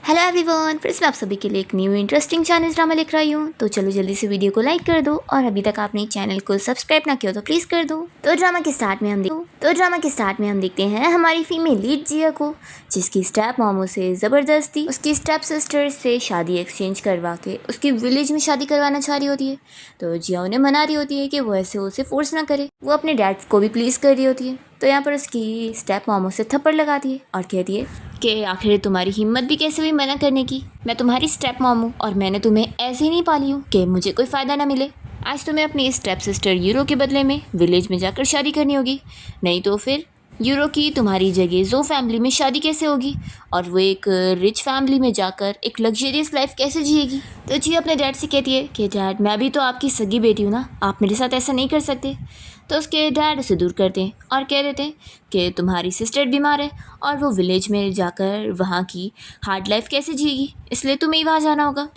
Hello everyone, फिर से मैं आप सभी के लिए एक न्यू इंटरेस्टिंग चाइनीज ड्रामा लेकर आई हूँ। तो चलो जल्दी से वीडियो को लाइक कर दो और अभी तक आपने चैनल को सब्सक्राइब ना किया तो प्लीज़ कर दो। तो ड्रामा के स्टार्ट में हम देखते हैं हमारी फीमेल लीड जिया को, जिसकी स्टेप मामू से ज़बरदस्ती उसकी स्टेप सिस्टर से शादी एक्सचेंज करवा के उसकी विलेज में शादी करवाना चाह रही होती है। तो जिया उन्हें मना रही होती है कि वो ऐसे उसे फोर्स ना करे, वो अपने डैड को भी प्लीज़ कर रही होती है। तो यहाँ पर उसकी स्टेप मामू से थप्पड़ लगाती है और कहती है कि आखिर तुम्हारी हिम्मत भी कैसे हुई मना करने की। मैं तुम्हारी स्टेप मॉम हूँ और मैंने तुम्हें ऐसे ही नहीं पाली हूँ कि मुझे कोई फ़ायदा ना मिले। आज तुम्हें अपनी स्टेप सिस्टर यूरो के बदले में विलेज में जाकर शादी करनी होगी, नहीं तो फिर यूरो की तुम्हारी जगह जो फैमिली में शादी कैसे होगी और वो एक रिच फैमिली में जाकर एक लग्जरियस लाइफ कैसे जिएगी। तो जी अपने डैड से कहती है कि डैड, मैं भी तो आपकी सगी बेटी हूँ ना, आप मेरे साथ ऐसा नहीं कर सकते। तो उसके डैड उसे दूर करते हैं और कह देते हैं कि तुम्हारी सिस्टर बीमार है और वो विलेज में जाकर वहाँ की हार्ड लाइफ कैसे जिएगी, इसलिए तुम्हें ही वहाँ जाना होगा।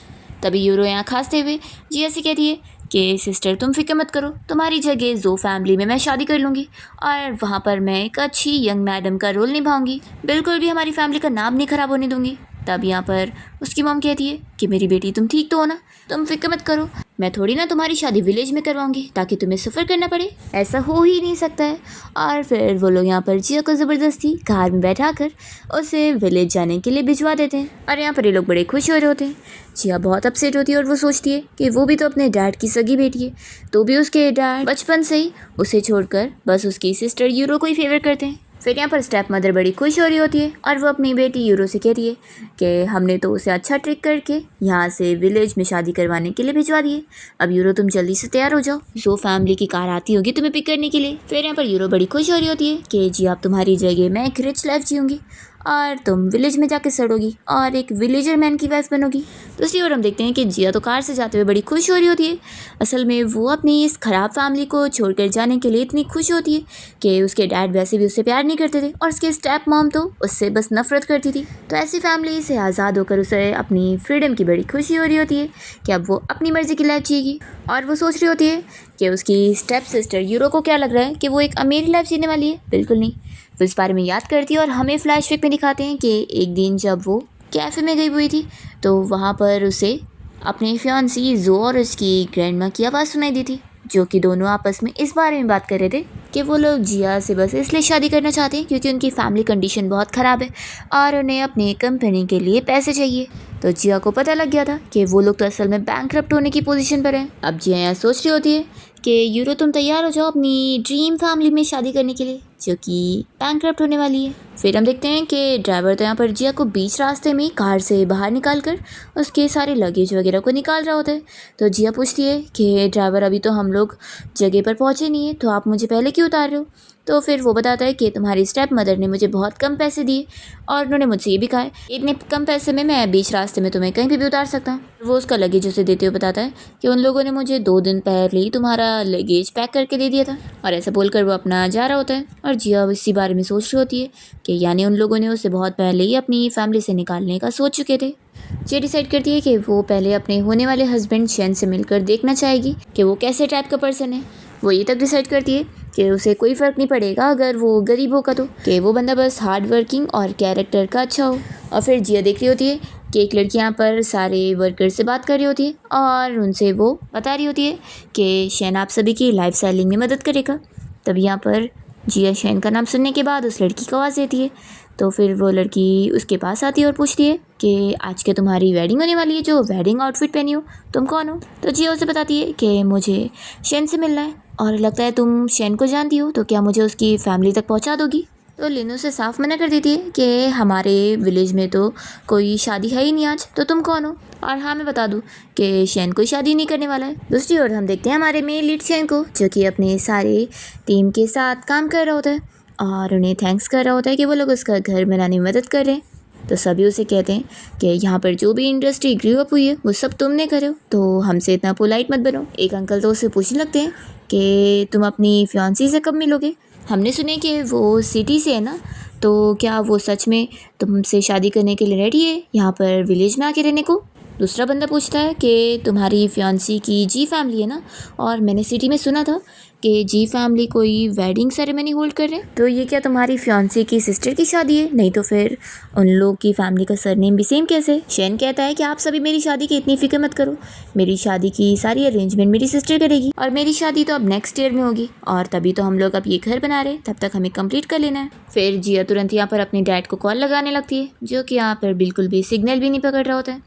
तभी यूरो यहाँ खांसते हुए जिया से कहती है कि सिस्टर तुम फिक्र मत करो, तुम्हारी जगह जो फैमिली में मैं शादी कर लूँगी और वहाँ पर मैं एक अच्छी यंग मैडम का रोल निभाऊंगी, बिल्कुल भी हमारी फैमिली का नाम नहीं ख़राब होने दूंगी। तब यहाँ पर उसकी मॉम कहती है कि मेरी बेटी तुम ठीक तो हो ना, तुम फिक्र मत करो, मैं थोड़ी ना तुम्हारी शादी विलेज में करवाऊंगी ताकि तुम्हें सफ़र करना पड़े, ऐसा हो ही नहीं सकता है। और फिर वो लोग यहाँ पर जिया को ज़बरदस्ती कार में बैठा कर उसे विलेज जाने के लिए भिजवा देते हैं और यहाँ पर ये लोग बड़े खुश हो रहे होते हैं। जिया बहुत अपसेट होती है और वो सोचती है कि वो भी तो अपने डैड की सगी बेटी है, तो भी उसके डैड बचपन से ही उसे छोड़कर बस उसकी सिस्टर यूरो को ही फेवर करते हैं। फिर यहाँ पर स्टेप मदर बड़ी खुश हो रही होती है और वो अपनी बेटी यूरो से कहती है कि हमने तो उसे अच्छा ट्रिक करके यहाँ से विलेज में शादी करवाने के लिए भिजवा दिए, अब यूरो तुम जल्दी से तैयार हो जाओ, जो फैमिली की कार आती होगी तुम्हें पिक करने के लिए। फिर यहाँ पर यूरो बड़ी खुश हो रही होती है कि जी आप तुम्हारी जगह मैं एक रिच लाइफ जीऊँगी और तुम विलेज में जाके सड़ोगी और एक विलेजर मैन की वाइफ बनोगी। दूसरी ओर हम देखते हैं कि जिया तो कार से जाते हुए बड़ी खुश हो रही होती है। असल में वो अपनी इस ख़राब फैमिली को छोड़कर जाने के लिए इतनी खुश होती है कि उसके डैड वैसे भी उससे प्यार नहीं करते थे और उसके स्टेप मॉम तो उससे बस नफरत करती थी। तो ऐसी फैमिली से आज़ाद होकर उसे अपनी फ्रीडम की बड़ी खुशी हो रही होती है कि अब वो अपनी मर्ज़ी की लाइफ जिएगी। और वो सोच रही होती है कि उसकी स्टेप सिस्टर यूरो को क्या लग रहा है कि वो एक अमीर लाइफ जीने वाली है, बिल्कुल नहीं। वो इस बारे में याद करती है और हमें फ्लैशबैक में दिखाते हैं कि एक दिन जब वो कैफ़े में गई हुई थी तो वहाँ पर उसे अपने फियांसी जो और उसकी ग्रैंड माँ की आवाज़ सुनाई दी थी, जो कि दोनों आपस में इस बारे में बात कर रहे थे कि वो लोग जिया से बस इसलिए शादी करना चाहते हैं क्योंकि उनकी फैमिली कंडीशन बहुत ख़राब है और उन्हें अपनी कंपनी के लिए पैसे चाहिए। तो जिया को पता लग गया था कि वो लोग तो असल में बैंकरप्ट होने की पोजीशन पर हैं। अब जिया यहाँ सोच रही होती है कि यूरो तुम तैयार हो जाओ अपनी ड्रीम फैमिली में शादी करने के लिए, जो कि बैंकरप्ट होने वाली है। फिर हम देखते हैं कि ड्राइवर तो यहाँ पर जिया को बीच रास्ते में कार से बाहर निकाल कर उसके सारे लगेज वगैरह को निकाल रहा होता है। तो जिया पूछती है कि ड्राइवर अभी तो हम लोग जगह पर पहुँचे नहीं है, तो आप मुझे पहले क्यों उतार रहे हो। तो फिर वो बताता है कि तुम्हारी स्टेप मदर ने मुझे बहुत कम पैसे दिए और उन्होंने मुझसे ये भी कहा है इतने कम पैसे में मैं बीच रास्ते में तुम्हें कहीं भी उतार सकता हूँ। वो उसका लगेज उसे देते हुए बताता है कि उन लोगों ने मुझे 2 दिन पहले ही तुम्हारा लगेज पैक करके दे दिया था, और ऐसा बोलकर वो अपना जा रहा होता है। और जिया इसी बारे में सोच रही होती है कि यानी उन लोगों ने उसे बहुत पहले ही अपनी फैमिली से निकालने का सोच चुके थे। जिया डिसाइड करती है कि वो पहले अपने होने वाले हस्बैंड शैन से मिलकर देखना चाहेगी कि वो कैसे टाइप का पर्सन है। वो ये तक डिसाइड करती है कि उसे कोई फ़र्क नहीं पड़ेगा अगर वो गरीब होगा, तो कि वो बंदा बस हार्ड वर्किंग और कैरेक्टर का अच्छा हो। और फिर जिया देख रही होती है कि एक लड़की यहाँ पर सारे वर्कर से बात कर रही होती है और उनसे वो बता रही होती है कि शैन आप सभी की लाइफ स्टाइलिंग में मदद करेगा। तब यहाँ पर जिया शैन का नाम सुनने के बाद उस लड़की को आवाज़ देती है। तो फिर वो लड़की उसके पास आती है और पूछती है कि आज के तुम्हारी वेडिंग होने वाली है, जो वेडिंग आउटफिट पहनी हो तुम कौन हो। तो जिया उसे बताती है कि मुझे शैन से मिलना है और लगता है तुम शैन को जानती हो, तो क्या मुझे उसकी फैमिली तक पहुंचा दोगी। तो लिनो से साफ मना कर देती है कि हमारे विलेज में तो कोई शादी है ही नहीं आज, तो तुम कौन हो। और हाँ मैं बता दूँ कि शैन कोई शादी नहीं करने वाला है। दूसरी ओर हम देखते हैं हमारे मेन लीड शैन को, जो कि अपने सारे टीम के साथ काम कर रहा होता है और उन्हें थैंक्स कर रहा होता है कि वो लोग उसका घर बनाने में मदद कर रहे हैं। तो सभी उसे कहते हैं कि यहाँ पर जो भी इंडस्ट्री ग्रो अप हुई है वो सब तुमने करे हो, तो हमसे इतना पोलाइट मत बनो। एक अंकल तो उसे पूछने लगते हैं कि तुम अपनी फियांसी से कब मिलोगे, हमने सुने कि वो सिटी से है ना, तो क्या वो सच में तुमसे शादी करने के लिए रेडी है यहाँ पर विलेज में आके रहने को। दूसरा बंदा पूछता है कि तुम्हारी फियांसी की जी फैमिली है ना, और मैंने सिटी में सुना था कि जी फैमिली कोई वेडिंग सेरेमनी होल्ड कर रहे हैं। तो ये क्या तुम्हारी फियांसी की सिस्टर की शादी है? नहीं तो फिर उन लोग की फैमिली का सरनेम भी सेम कैसे? शेन कहता है कि आप सभी मेरी शादी की इतनी फिक्र मत करो, मेरी शादी की सारी अरेंजमेंट मेरी सिस्टर करेगी और मेरी शादी तो अब नेक्स्ट ईयर में होगी और तभी तो हम लोग अब ये घर बना रहे हैं, तब तक हमें कंप्लीट कर लेना है। फिर जिया तुरंत यहाँ पर अपने डैड को कॉल लगाने लगती है, जो कि यहाँ पर बिल्कुल भी सिग्नल भी नहीं पकड़ रहा होता है।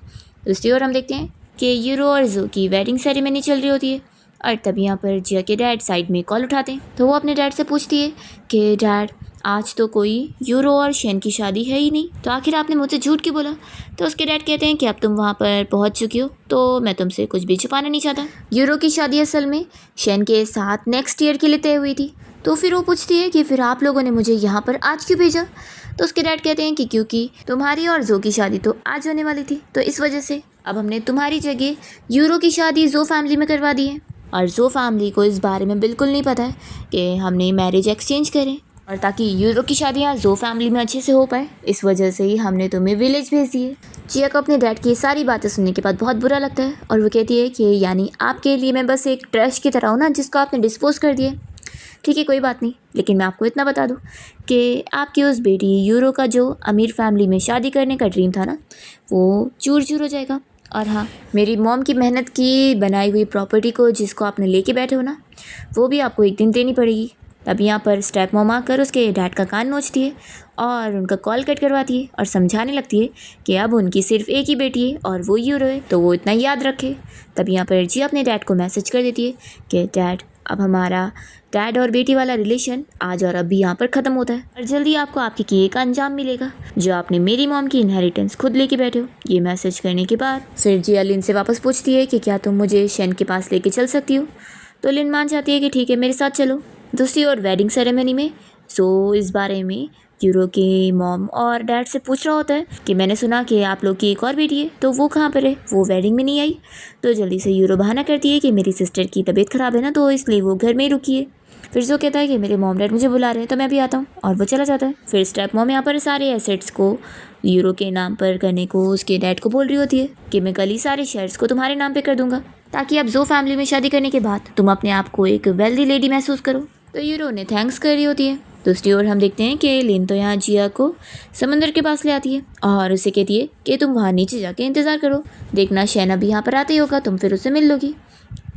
दूसरी ओर हम देखते हैं कि यूरो और जो की वेडिंग सेरेमनी चल रही होती है और तभी यहाँ पर जिया के डैड साइड में कॉल उठाते हैं। तो वो अपने डैड से पूछती है कि डैड आज तो कोई यूरो और शेन की शादी है ही नहीं, तो आखिर आपने मुझसे झूठ क्यों बोला? तो उसके डैड कहते हैं कि अब तुम वहाँ पर पहुँच चुकी हो तो मैं तुमसे कुछ भी छुपाना नहीं चाहता। यूरो की शादी असल में शेन के साथ नेक्स्ट ईयर के लिए तय हुई थी। तो फिर वो पूछती है कि फिर आप लोगों ने मुझे यहाँ पर आज क्यों भेजा? तो उसके डैड कहते हैं कि क्योंकि तुम्हारी और जो की शादी तो आज होने वाली थी, तो इस वजह से अब हमने तुम्हारी जगह यूरो की शादी जो फैमिली में करवा दी है और जो फैमिली को इस बारे में बिल्कुल नहीं पता है कि हमने मैरिज एक्सचेंज करें और ताकि यूरो की शादियाँ जो फैमिली में अच्छे से हो पाए, इस वजह से ही हमने तुम्हें विलेज भेज दिए। जिया को अपने डैड की सारी बातें सुनने के बाद बहुत बुरा लगता है और वो कहती है कि यानी आपके लिए मैं बस एक ट्रैश की तरह हूँ ना, जिसको आपने डिस्पोज कर दिया। ठीक है कोई बात नहीं, लेकिन मैं आपको इतना बता दूं कि आपकी उस बेटी यूरो का जो अमीर फैमिली में शादी करने का ड्रीम था ना, वो चूर चूर हो जाएगा। और हाँ, मेरी मॉम की मेहनत की बनाई हुई प्रॉपर्टी को जिसको आपने लेके बैठे हो ना, वो भी आपको एक दिन देनी पड़ेगी। तब यहाँ पर स्टेप मॉम आकर उसके डैड का कान नोचती है और उनका कॉल कट करवाती है और समझाने लगती है कि अब उनकी सिर्फ एक ही बेटी है और वो यूरो है, तो वो इतना याद रखे। तब यहाँ पर जी अपने डैड को मैसेज कर देती है कि डैड अब हमारा डैड और बेटी वाला रिलेशन आज और अभी यहाँ पर ख़त्म होता है और जल्दी आपको आपके किए का अंजाम मिलेगा जो आपने मेरी मॉम की इनहेरिटेंस खुद लेके बैठे हो। ये मैसेज करने के बाद फिर जिया लिन से वापस पूछती है कि क्या तुम मुझे शेन के पास लेके चल सकती हो? तो लिन मान जाती है कि ठीक है मेरे साथ चलो। दूसरी ओर वेडिंग सेरेमनी में सो इस बारे में यूरो के मॉम और डैड से पूछ रहा होता है कि मैंने सुना कि आप लोग की एक और बेटी है, तो वो कहाँ पर है? वो वेडिंग में नहीं आई। तो जल्दी से यूरो बहाना करती है कि मेरी सिस्टर की तबीयत ख़राब है ना, तो इसलिए वो घर में ही रुकी है। फिर जो कहता है कि मेरे मॉम डैड मुझे बुला रहे हैं तो मैं भी आता हूँ और वो चला जाता है। फिर स्टेप मॉम यहाँ पर सारे एसेट्स को यूरो के नाम पर करने को उसके डैड को बोल रही होती है कि मैं कल ही सारे शेयर्स को तुम्हारे नाम पे कर दूंगा ताकि अब जो फैमिली में शादी करने के बाद तुम अपने आप को एक वेल्दी लेडी महसूस करो। तो यूरो ने थैंक्स कर रही होती है। दूसरी ओर हम देखते हैं कि लिन तो यहाँ जिया को समंदर के पास ले आती है और उसे कहती है कि तुम वहाँ नीचे जाके इंतज़ार करो, देखना शैन अभी यहाँ पर आते ही होगा, तुम फिर उससे मिल लोगी।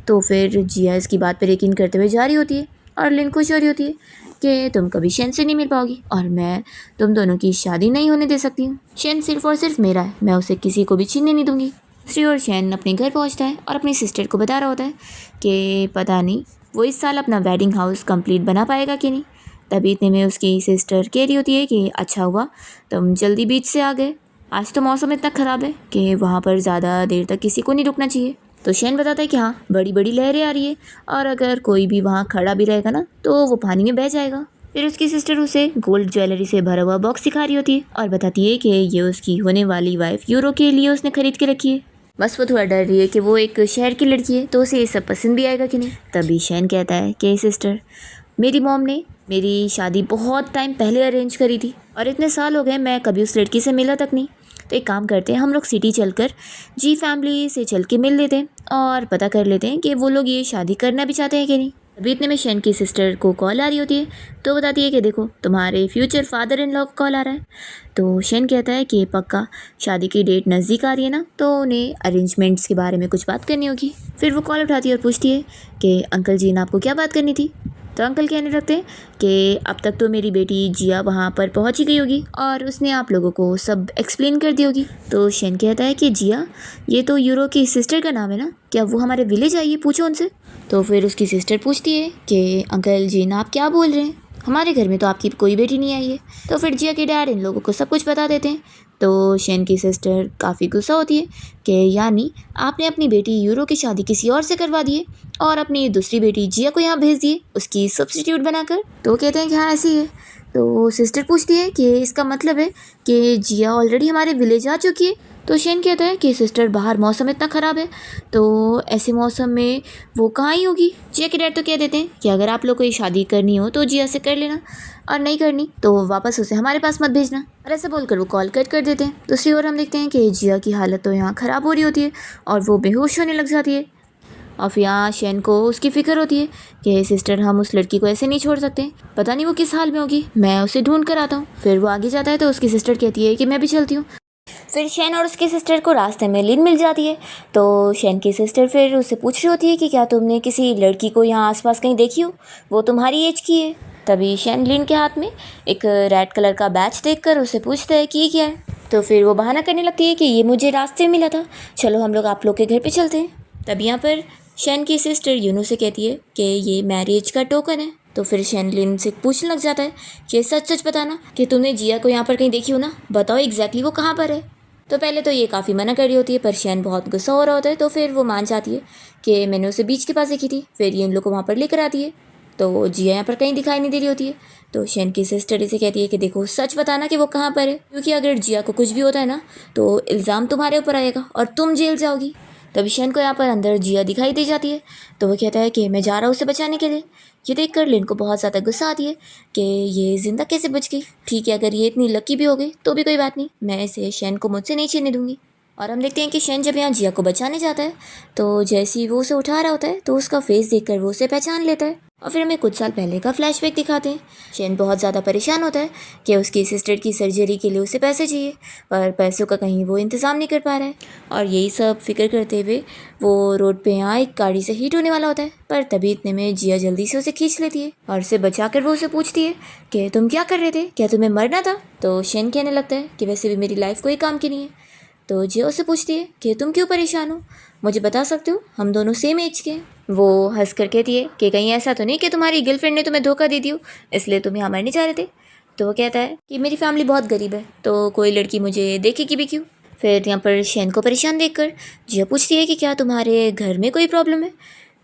तो फिर जिया इसकी बात पर यकीन करते हुए जा रही होती है और लिन खुश हो रही होती है कि तुम कभी शैन से नहीं मिल पाओगी और मैं तुम दोनों की शादी नहीं होने दे सकती हूँ। शैन सिर्फ और सिर्फ मेरा है, मैं उसे किसी को भी छीनने नहीं दूंगी। दूसरी ओर शैन अपने घर पहुँचता है और अपनी सिस्टर को बता रहा होता है कि पता नहीं वो इस साल अपना वेडिंग हाउस कंप्लीट बना पाएगा कि नहीं। तभी इतने में उसकी सिस्टर कह रही होती है कि अच्छा हुआ तुम जल्दी बीच से आ गए, आज तो मौसम इतना ख़राब है कि वहाँ पर ज़्यादा देर तक किसी को नहीं रुकना चाहिए। तो शैन बताता है कि हाँ बड़ी बड़ी लहरें आ रही है और अगर कोई भी वहाँ खड़ा भी रहेगा ना तो वो पानी में बह जाएगा। फिर उसकी सिस्टर उसे गोल्ड ज्वेलरी से भरा हुआ बॉक्स दिखा रही होती है और बताती है कि ये उसकी होने वाली वाइफ यूरो के लिए उसने खरीद के रखी है। बस वो थोड़ा डर रही है कि वो एक शहर की लड़की है तो उसे ये सब पसंद भी आएगा कि नहीं। तभी शैन कहता है कि सिस्टर मेरी मॉम ने मेरी शादी बहुत टाइम पहले अरेंज करी थी और इतने साल हो गए मैं कभी उस लड़की से मिला तक नहीं। तो एक काम करते हैं हम लोग सिटी चलकर जी फैमिली से चल के मिल लेते हैं और पता कर लेते हैं कि वो लोग ये शादी करना भी चाहते हैं कि नहीं। अभी इतने में शैन की सिस्टर को कॉल आ रही होती है तो बताती है कि देखो तुम्हारे फ्यूचर फादर इन लॉ का कॉल आ रहा है। तो शैन कहता है कि पक्का शादी की डेट नज़दीक आ रही है ना, तो उन्हें अरेंजमेंट्स के बारे में कुछ बात करनी होगी। फिर वो कॉल उठाती है और पूछती है कि अंकल जी ने आपको क्या बात करनी थी। तो अंकल कहने लगते हैं कि अब तक तो मेरी बेटी जिया वहाँ पर पहुँच ही गई होगी और उसने आप लोगों को सब एक्सप्लेन कर दी होगी। तो शैन कहता है कि जिया ये तो यूरो की सिस्टर का नाम है ना, क्या वो हमारे विलेज आई है, पूछो उनसे। तो फिर उसकी सिस्टर पूछती है कि अंकल जी ना आप क्या बोल रहे हैं, हमारे घर में तो आपकी कोई बेटी नहीं आई है। तो फिर जिया के डैड इन लोगों को सब कुछ बता देते हैं। तो शैन की सिस्टर काफ़ी गुस्सा होती है कि यानी आपने अपनी बेटी यूरो की शादी किसी और से करवा दी है और अपनी दूसरी बेटी जिया को यहाँ भेज दिए उसकी सब्स्टिट्यूट बनाकर। तो कहते हैं कि हाँ ऐसी है। तो सिस्टर पूछती है कि इसका मतलब है कि जिया ऑलरेडी हमारे विलेज आ चुकी है। तो शैन कहता है कि सिस्टर बाहर मौसम इतना ख़राब है तो ऐसे मौसम में वो कहाँ ही होगी। जिया के डैड तो कह देते हैं कि अगर आप लोग को ये शादी करनी हो तो जिया से कर लेना और नहीं करनी तो वापस उसे हमारे पास मत भेजना। और ऐसा बोलकर वो कॉल कट कर देते हैं। दूसरी ओर हम देखते हैं कि जिया की हालत तो यहाँ ख़राब हो रही होती है और वो बेहोश होने लग जाती है और फिर यहाँ शेन को उसकी फ़िक्र होती है कि सिस्टर हम उस लड़की को ऐसे नहीं छोड़ सकते, पता नहीं वो किस हाल में होगी, मैं उसे ढूंढ कर आता हूँ। फिर वो आगे जाता है तो उसकी सिस्टर कहती है कि मैं भी चलती हूँ। फिर शेन और उसकी सिस्टर को रास्ते में लिन मिल जाती है। तो शेन की सिस्टर फिर उससे पूछ रही होती है कि क्या तुमने किसी लड़की को यहाँ आसपास कहीं देखी हो, वो तुम्हारी एज की है। तभी शेन लिन के हाथ में एक रेड कलर का बैच देखकर उससे पूछता है कि ये क्या है। तो फिर वो बहाना करने लगती है कि ये मुझे रास्ते में मिला था, चलो हम लोग आप लोग के घर पे चलते हैं। तभी यहाँ पर शेन की सिस्टर यूनो से कहती है कि ये मैरिज का टोकन है। तो फिर शेन लिन से पूछने लग जाता है कि सच सच बताना कि तुमने जिया को यहाँ पर कहीं देखी हो ना, बताओ एग्जैक्टली वो कहाँ पर है। तो पहले तो ये काफ़ी मना कर रही होती है, पर शेन बहुत गुस्सा हो रहा होता है। तो फिर वो मान जाती है कि मैंने उसे बीच के पास देखी थी। फिर ये उन लोग को वहाँ पर लेकर आती है। तो जिया यहाँ पर कहीं दिखाई नहीं दे रही होती है। तो शेन की सिस्टर इसे कहती है कि देखो सच बताना कि वो कहाँ पर है, क्योंकि अगर जिया को कुछ भी होता है ना तो इल्ज़ाम तुम्हारे ऊपर आएगा और तुम जेल जाओगी। तभी शेन को यहाँ पर अंदर जिया दिखाई दे जाती है। तो वो कहता है कि मैं जा रहा हूँ उसे बचाने के लिए। ये देखकर लिन को बहुत ज़्यादा गुस्सा आती है कि ये ज़िंदा कैसे बच गई। ठीक है, अगर ये इतनी लकी भी हो गई तो भी कोई बात नहीं, मैं इसे शेन को मुझसे नहीं छीनने दूंगी। और हम देखते हैं कि शेन जब यहाँ जिया को बचाने जाता है तो जैसे ही वो उसे उठा रहा होता है तो उसका फेस देखकर वो उसे पहचान लेता है। और फिर हमें कुछ साल पहले का फ्लैशबैक दिखाते हैं। शेन बहुत ज़्यादा परेशान होता है कि उसकी सिस्टर की सर्जरी के लिए उसे पैसे चाहिए, पर पैसों का कहीं वो इंतज़ाम नहीं कर पा रहा है। और यही सब फिक्र करते हुए वो रोड पे यहाँ एक गाड़ी से हिट होने वाला होता है, पर तभी इतने में जिया जल्दी से उसे खींच लेती है और उसे बचाकर वो उसे पूछती है कि तुम क्या कर रहे थे, क्या तुम्हें मरना था। तो शेन कहने लगता है कि वैसे भी मेरी लाइफ कोई काम की नहीं है। तो जिया उससे पूछती है कि तुम क्यों परेशान हो, मुझे बता सकते हो, हम दोनों सेम एज के हैं। वो हंस कर कहती है कि कहीं ऐसा तो नहीं कि तुम्हारी गर्लफ्रेंड ने तुम्हें धोखा दे दियो, इसलिए तुम यहाँ मरने जा रहे थे। तो वो कहता है कि मेरी फैमिली बहुत गरीब है, तो कोई लड़की मुझे देखेगी भी क्यों। फिर यहाँ पर शेन को परेशान देखकर जिया पूछती है कि क्या तुम्हारे घर में कोई प्रॉब्लम है।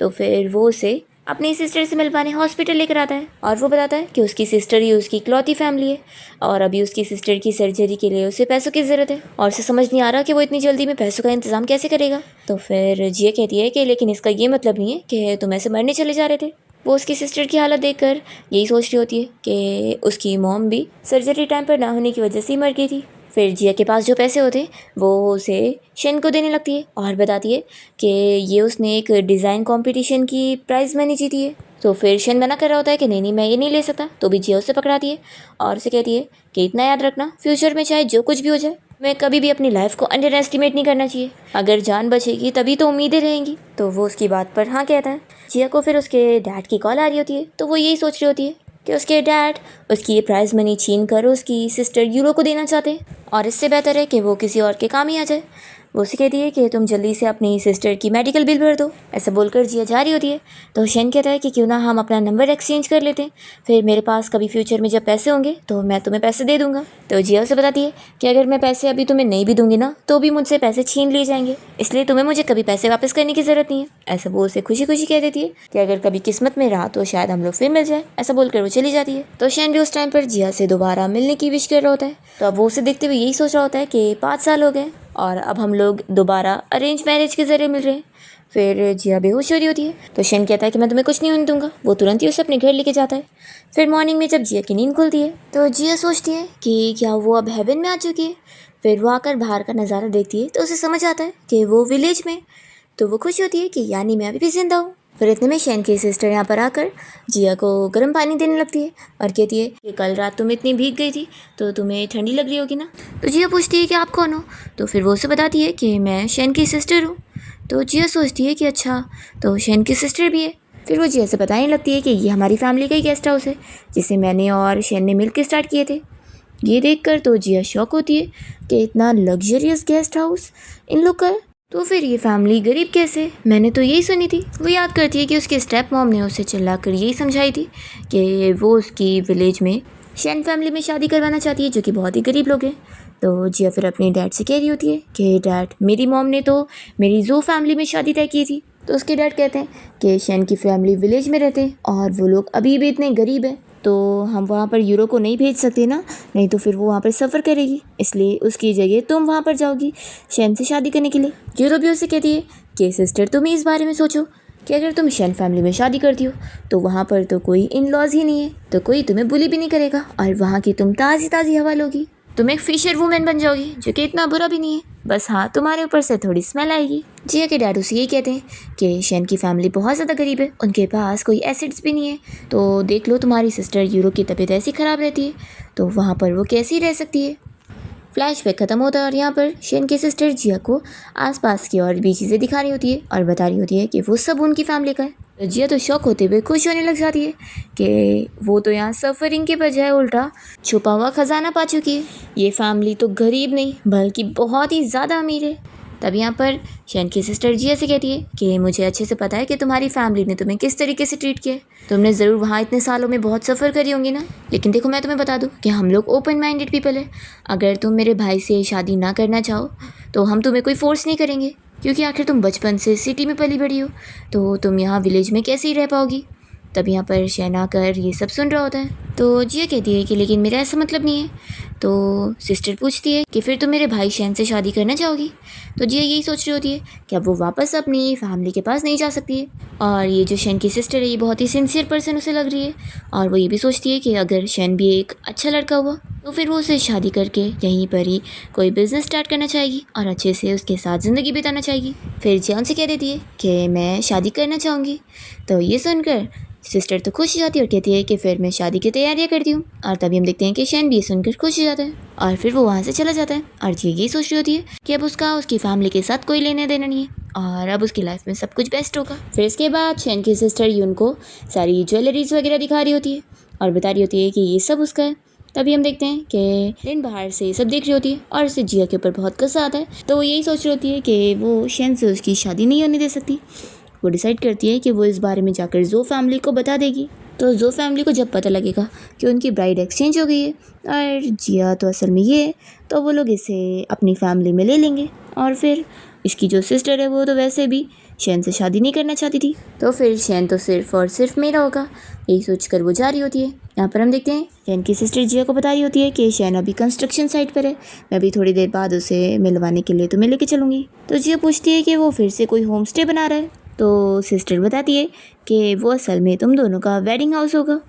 तो फिर वो उसे अपनी सिस्टर से मिलवाने हॉस्पिटल लेकर आता है और वो बताता है कि उसकी सिस्टर ही उसकी इकलौती फैमिली है और अभी उसकी सिस्टर की सर्जरी के लिए उसे पैसों की ज़रूरत है और उसे समझ नहीं आ रहा कि वो इतनी जल्दी में पैसों का इंतज़ाम कैसे करेगा। तो फिर जिया कहती है कि लेकिन इसका ये मतलब नहीं है कि तुम ऐसे मरने चले जा रहे थे। वो उसकी सिस्टर की हालत देखकर यही सोच रही होती है कि उसकी मॉम भी सर्जरी टाइम पर ना होने की वजह से ही मर गई थी। फिर जिया के पास जो पैसे होते वो उसे शेन को देने लगती है और बताती है कि ये उसने एक डिज़ाइन कंपटीशन की प्राइज़ मनी जीती है। तो फिर शेन मना कर रहा होता है कि नहीं नहीं मैं ये नहीं ले सकता। तो भी जिया उसे पकड़ाती है और उसे कहती है कि इतना याद रखना, फ्यूचर में चाहे जो कुछ भी हो जाए मैं कभी भी अपनी लाइफ को अंडर एस्टिमेट नहीं करना चाहिए, अगर जान बचेगी तभी तो उम्मीदें रहेंगी। तो वो उसकी बात पर हाँ कहता है। जिया को फिर उसके डैड की कॉल आ रही होती है। तो वो यही सोच रही होती है कि उसके डैड उसकी ये प्राइज़ मनी छीन कर उसकी सिस्टर यूरो को देना चाहते हैं और इससे बेहतर है कि वो किसी और के काम ही आ जाए। वो उसे कहती है कि तुम जल्दी से अपनी सिस्टर की मेडिकल बिल भर दो। ऐसा बोलकर जिया जा रही होती है। तो शेन कहता है कि क्यों ना हम अपना नंबर एक्सचेंज कर लेते हैं, फिर मेरे पास कभी फ्यूचर में जब पैसे होंगे तो मैं तुम्हें पैसे दे दूंगा। तो जिया उसे बताती है कि अगर मैं पैसे अभी तुम्हें नहीं भी दूंगी ना तो भी मुझसे पैसे छीन लिए जाएंगे, इसलिए तुम्हें मुझे कभी पैसे वापस करने की ज़रूरत नहीं है। ऐसा वो उसे खुशी खुशी कह देती है कि अगर कभी किस्मत में रहा तो शायद हम लोग फिर मिल जाए। ऐसा बोलकर वो चली जाती है। तो शेन भी उस टाइम पर जिया से दोबारा मिलने की विश कर रहा होता है। तो अब वो उसे देखते हुए यही सोच रहा होता है कि 5 साल हो गए और अब हम लोग दोबारा अरेंज मैरिज के ज़रिए मिल रहे हैं। फिर जिया बेहोश हो रही होती है। तो शेन कहता है कि मैं तुम्हें कुछ नहीं होने दूंगा। वो तुरंत ही उसे अपने घर लेके जाता है। फिर मॉर्निंग में जब जिया की नींद खुलती है तो जिया सोचती है कि क्या वो अब हेवन में आ चुकी है। फिर वो आकर बाहर का नज़ारा देखती है तो उसे समझ आता है कि वो विलेज में। तो वो खुश होती है कि यानी मैं अभी भी जिंदा हूँ। फिर इतने में शेन की सिस्टर यहाँ पर आकर जिया को गर्म पानी देने लगती है और कहती है कि कल रात तुम इतनी भीग गई थी तो तुम्हें ठंडी लग रही होगी ना। तो जिया पूछती है कि आप कौन हो। तो फिर वो उसे बताती है कि मैं शेन की सिस्टर हूँ। तो जिया सोचती है कि अच्छा, तो शेन की सिस्टर भी है। फिर वो जिया से बताने लगती है कि ये हमारी फैमिली का ही गेस्ट हाउस है जिसे मैंने और शेन ने मिलकर स्टार्ट किए थे। ये देखकर तो जिया शॉक होती है कि इतना लग्जरियस गेस्ट हाउस इन लोग का है, तो फिर ये फैमिली गरीब कैसे, मैंने तो यही सुनी थी। वो याद करती है कि उसके स्टेप मॉम ने उसे चिल्लाकर यही समझाई थी कि वो उसकी विलेज में शेन फैमिली में शादी करवाना चाहती है जो कि बहुत ही गरीब लोग हैं। तो जिया फिर अपने डैड से कह रही होती है कि डैड, मेरी मॉम ने तो मेरी जो फैमिली में शादी तय की थी। तो उसके डैड कहते हैं कि शेन की फैमिली विलेज में रहते हैं और वो लोग अभी भी इतने गरीब हैं तो हम वहाँ पर यूरो को नहीं भेज सकते ना, नहीं तो फिर वो वहाँ पर सफ़र करेगी, इसलिए उसकी जगह तुम वहाँ पर जाओगी शेन से शादी करने के लिए। यूरो भी उसे कहती है कि सिस्टर तुम ही इस बारे में सोचो कि अगर तुम शेन फैमिली में शादी करती हो तो वहाँ पर तो कोई इन लॉज ही नहीं है, तो कोई तुम्हें बुली भी नहीं करेगा और वहाँ की तुम ताज़ी ताज़ी हवा लोगी। तुम एक फिशर वुमेन बन जाओगी, जो कि इतना बुरा भी नहीं है। बस हाँ, तुम्हारे ऊपर से थोड़ी स्मेल आएगी। जिया के डैड उसे यही कहते हैं कि शैन की फैमिली बहुत ज़्यादा गरीब है, उनके पास कोई एसेट्स भी नहीं है। तो देख लो, तुम्हारी सिस्टर यूरो की तबीयत ऐसी ख़राब रहती है, तो वहाँ पर वो कैसी रह सकती है। फ्लैशबैक खत्म होता है और यहाँ पर शेन की सिस्टर जिया को आसपास की और भी चीज़ें दिखा रही होती है और बता रही होती है कि वो सब उनकी फैमिली का है। तो जिया तो शौक होते हुए खुश होने लग जाती है कि वो तो यहाँ सफ़रिंग के बजाय उल्टा छुपा हुआ खजाना पा चुकी है। ये फैमिली तो गरीब नहीं बल्कि बहुत ही ज़्यादा अमीर है। तब यहाँ पर शेन की सिस्टर जिया से कहती है कि मुझे अच्छे से पता है कि तुम्हारी फैमिली ने तुम्हें किस तरीके से ट्रीट किया है। तुमने ज़रूर वहाँ इतने सालों में बहुत सफ़र करी होंगी ना, लेकिन देखो मैं तुम्हें बता दूँ कि हम लोग ओपन माइंडेड पीपल है। अगर तुम मेरे भाई से शादी ना करना चाहो तो हम तुम्हें कोई फोर्स नहीं करेंगे, क्योंकि आखिर तुम बचपन से सिटी में पली बड़ी हो, तो तुम यहाँ विलेज में कैसे ही रह पाओगी। तब यहाँ पर शैन आकर ये सब सुन रहा होता है। तो जिया कहती है कि लेकिन मेरा ऐसा मतलब नहीं है। तो सिस्टर पूछती है कि फिर तुम मेरे भाई शैन से शादी करना चाहोगी। तो जिया यही सोच रही होती है कि अब वो वापस अपनी फैमिली के पास नहीं जा सकती है। और ये जो शैन की सिस्टर है, ये बहुत ही सिंसियर पर्सन उसे लग रही है, और वो ये भी सोचती है कि अगर शैन भी एक अच्छा लड़का हुआ तो फिर वो उसे शादी करके यहीं पर ही कोई बिज़नेस स्टार्ट करना चाहेगी और अच्छे से उसके साथ ज़िंदगी बिताना चाहेगी। फिर जिया उनसे कह देती है कि मैं शादी करना चाहूँगी। तो ये सुनकर सिस्टर तो खुश हो जाती है और कहती है कि फिर मैं शादी की तैयारियां करती हूँ। और तभी हम देखते हैं कि शैन भी ये सुनकर खुश हो जाता है और फिर वो वहाँ से चला जाता है। और ये यही सोच रही होती है कि अब उसका उसकी फैमिली के साथ कोई लेना देना नहीं है और अब उसकी लाइफ में सब कुछ बेस्ट होगा। फिर इसके बाद शैन की सिस्टर यून को सारी ज्वेलरीज वगैरह दिखा रही होती है और बता रही होती है कि ये सब उसका है। तभी हम देखते हैं कि लिन बाहर से सब देख रही होती है और उसे जिया के ऊपर बहुत गुस्सा आता है। तो वो यही सोच रही होती है कि वो शैन से उसकी शादी नहीं होने दे सकती। वो डिसाइड करती है कि वो इस बारे में जाकर जो फैमिली को बता देगी। तो जो फैमिली को जब पता लगेगा कि उनकी ब्राइड एक्सचेंज हो गई है और जिया तो असल में ये है, तो वो लोग इसे अपनी फैमिली में ले लेंगे। और फिर इसकी जो सिस्टर है वो तो वैसे भी शैन से शादी नहीं करना चाहती थी, तो फिर शैन तो सिर्फ और सिर्फ मेरा होगा, यही सोचकर वो जा रही होती है। यहाँ पर हम देखते हैं शैन की सिस्टर जिया को बता रही होती है कि शैन अभी कंस्ट्रक्शन साइट पर है, मैं भी थोड़ी देर बाद उसे मिलवाने के लिए तुम्हें लेके चलूँगी। तो जिया पूछती है कि वो फिर से कोई होम स्टे बना रहा है। तो सिस्टर बताती है कि वो असल में तुम दोनों का वेडिंग हाउस होगा।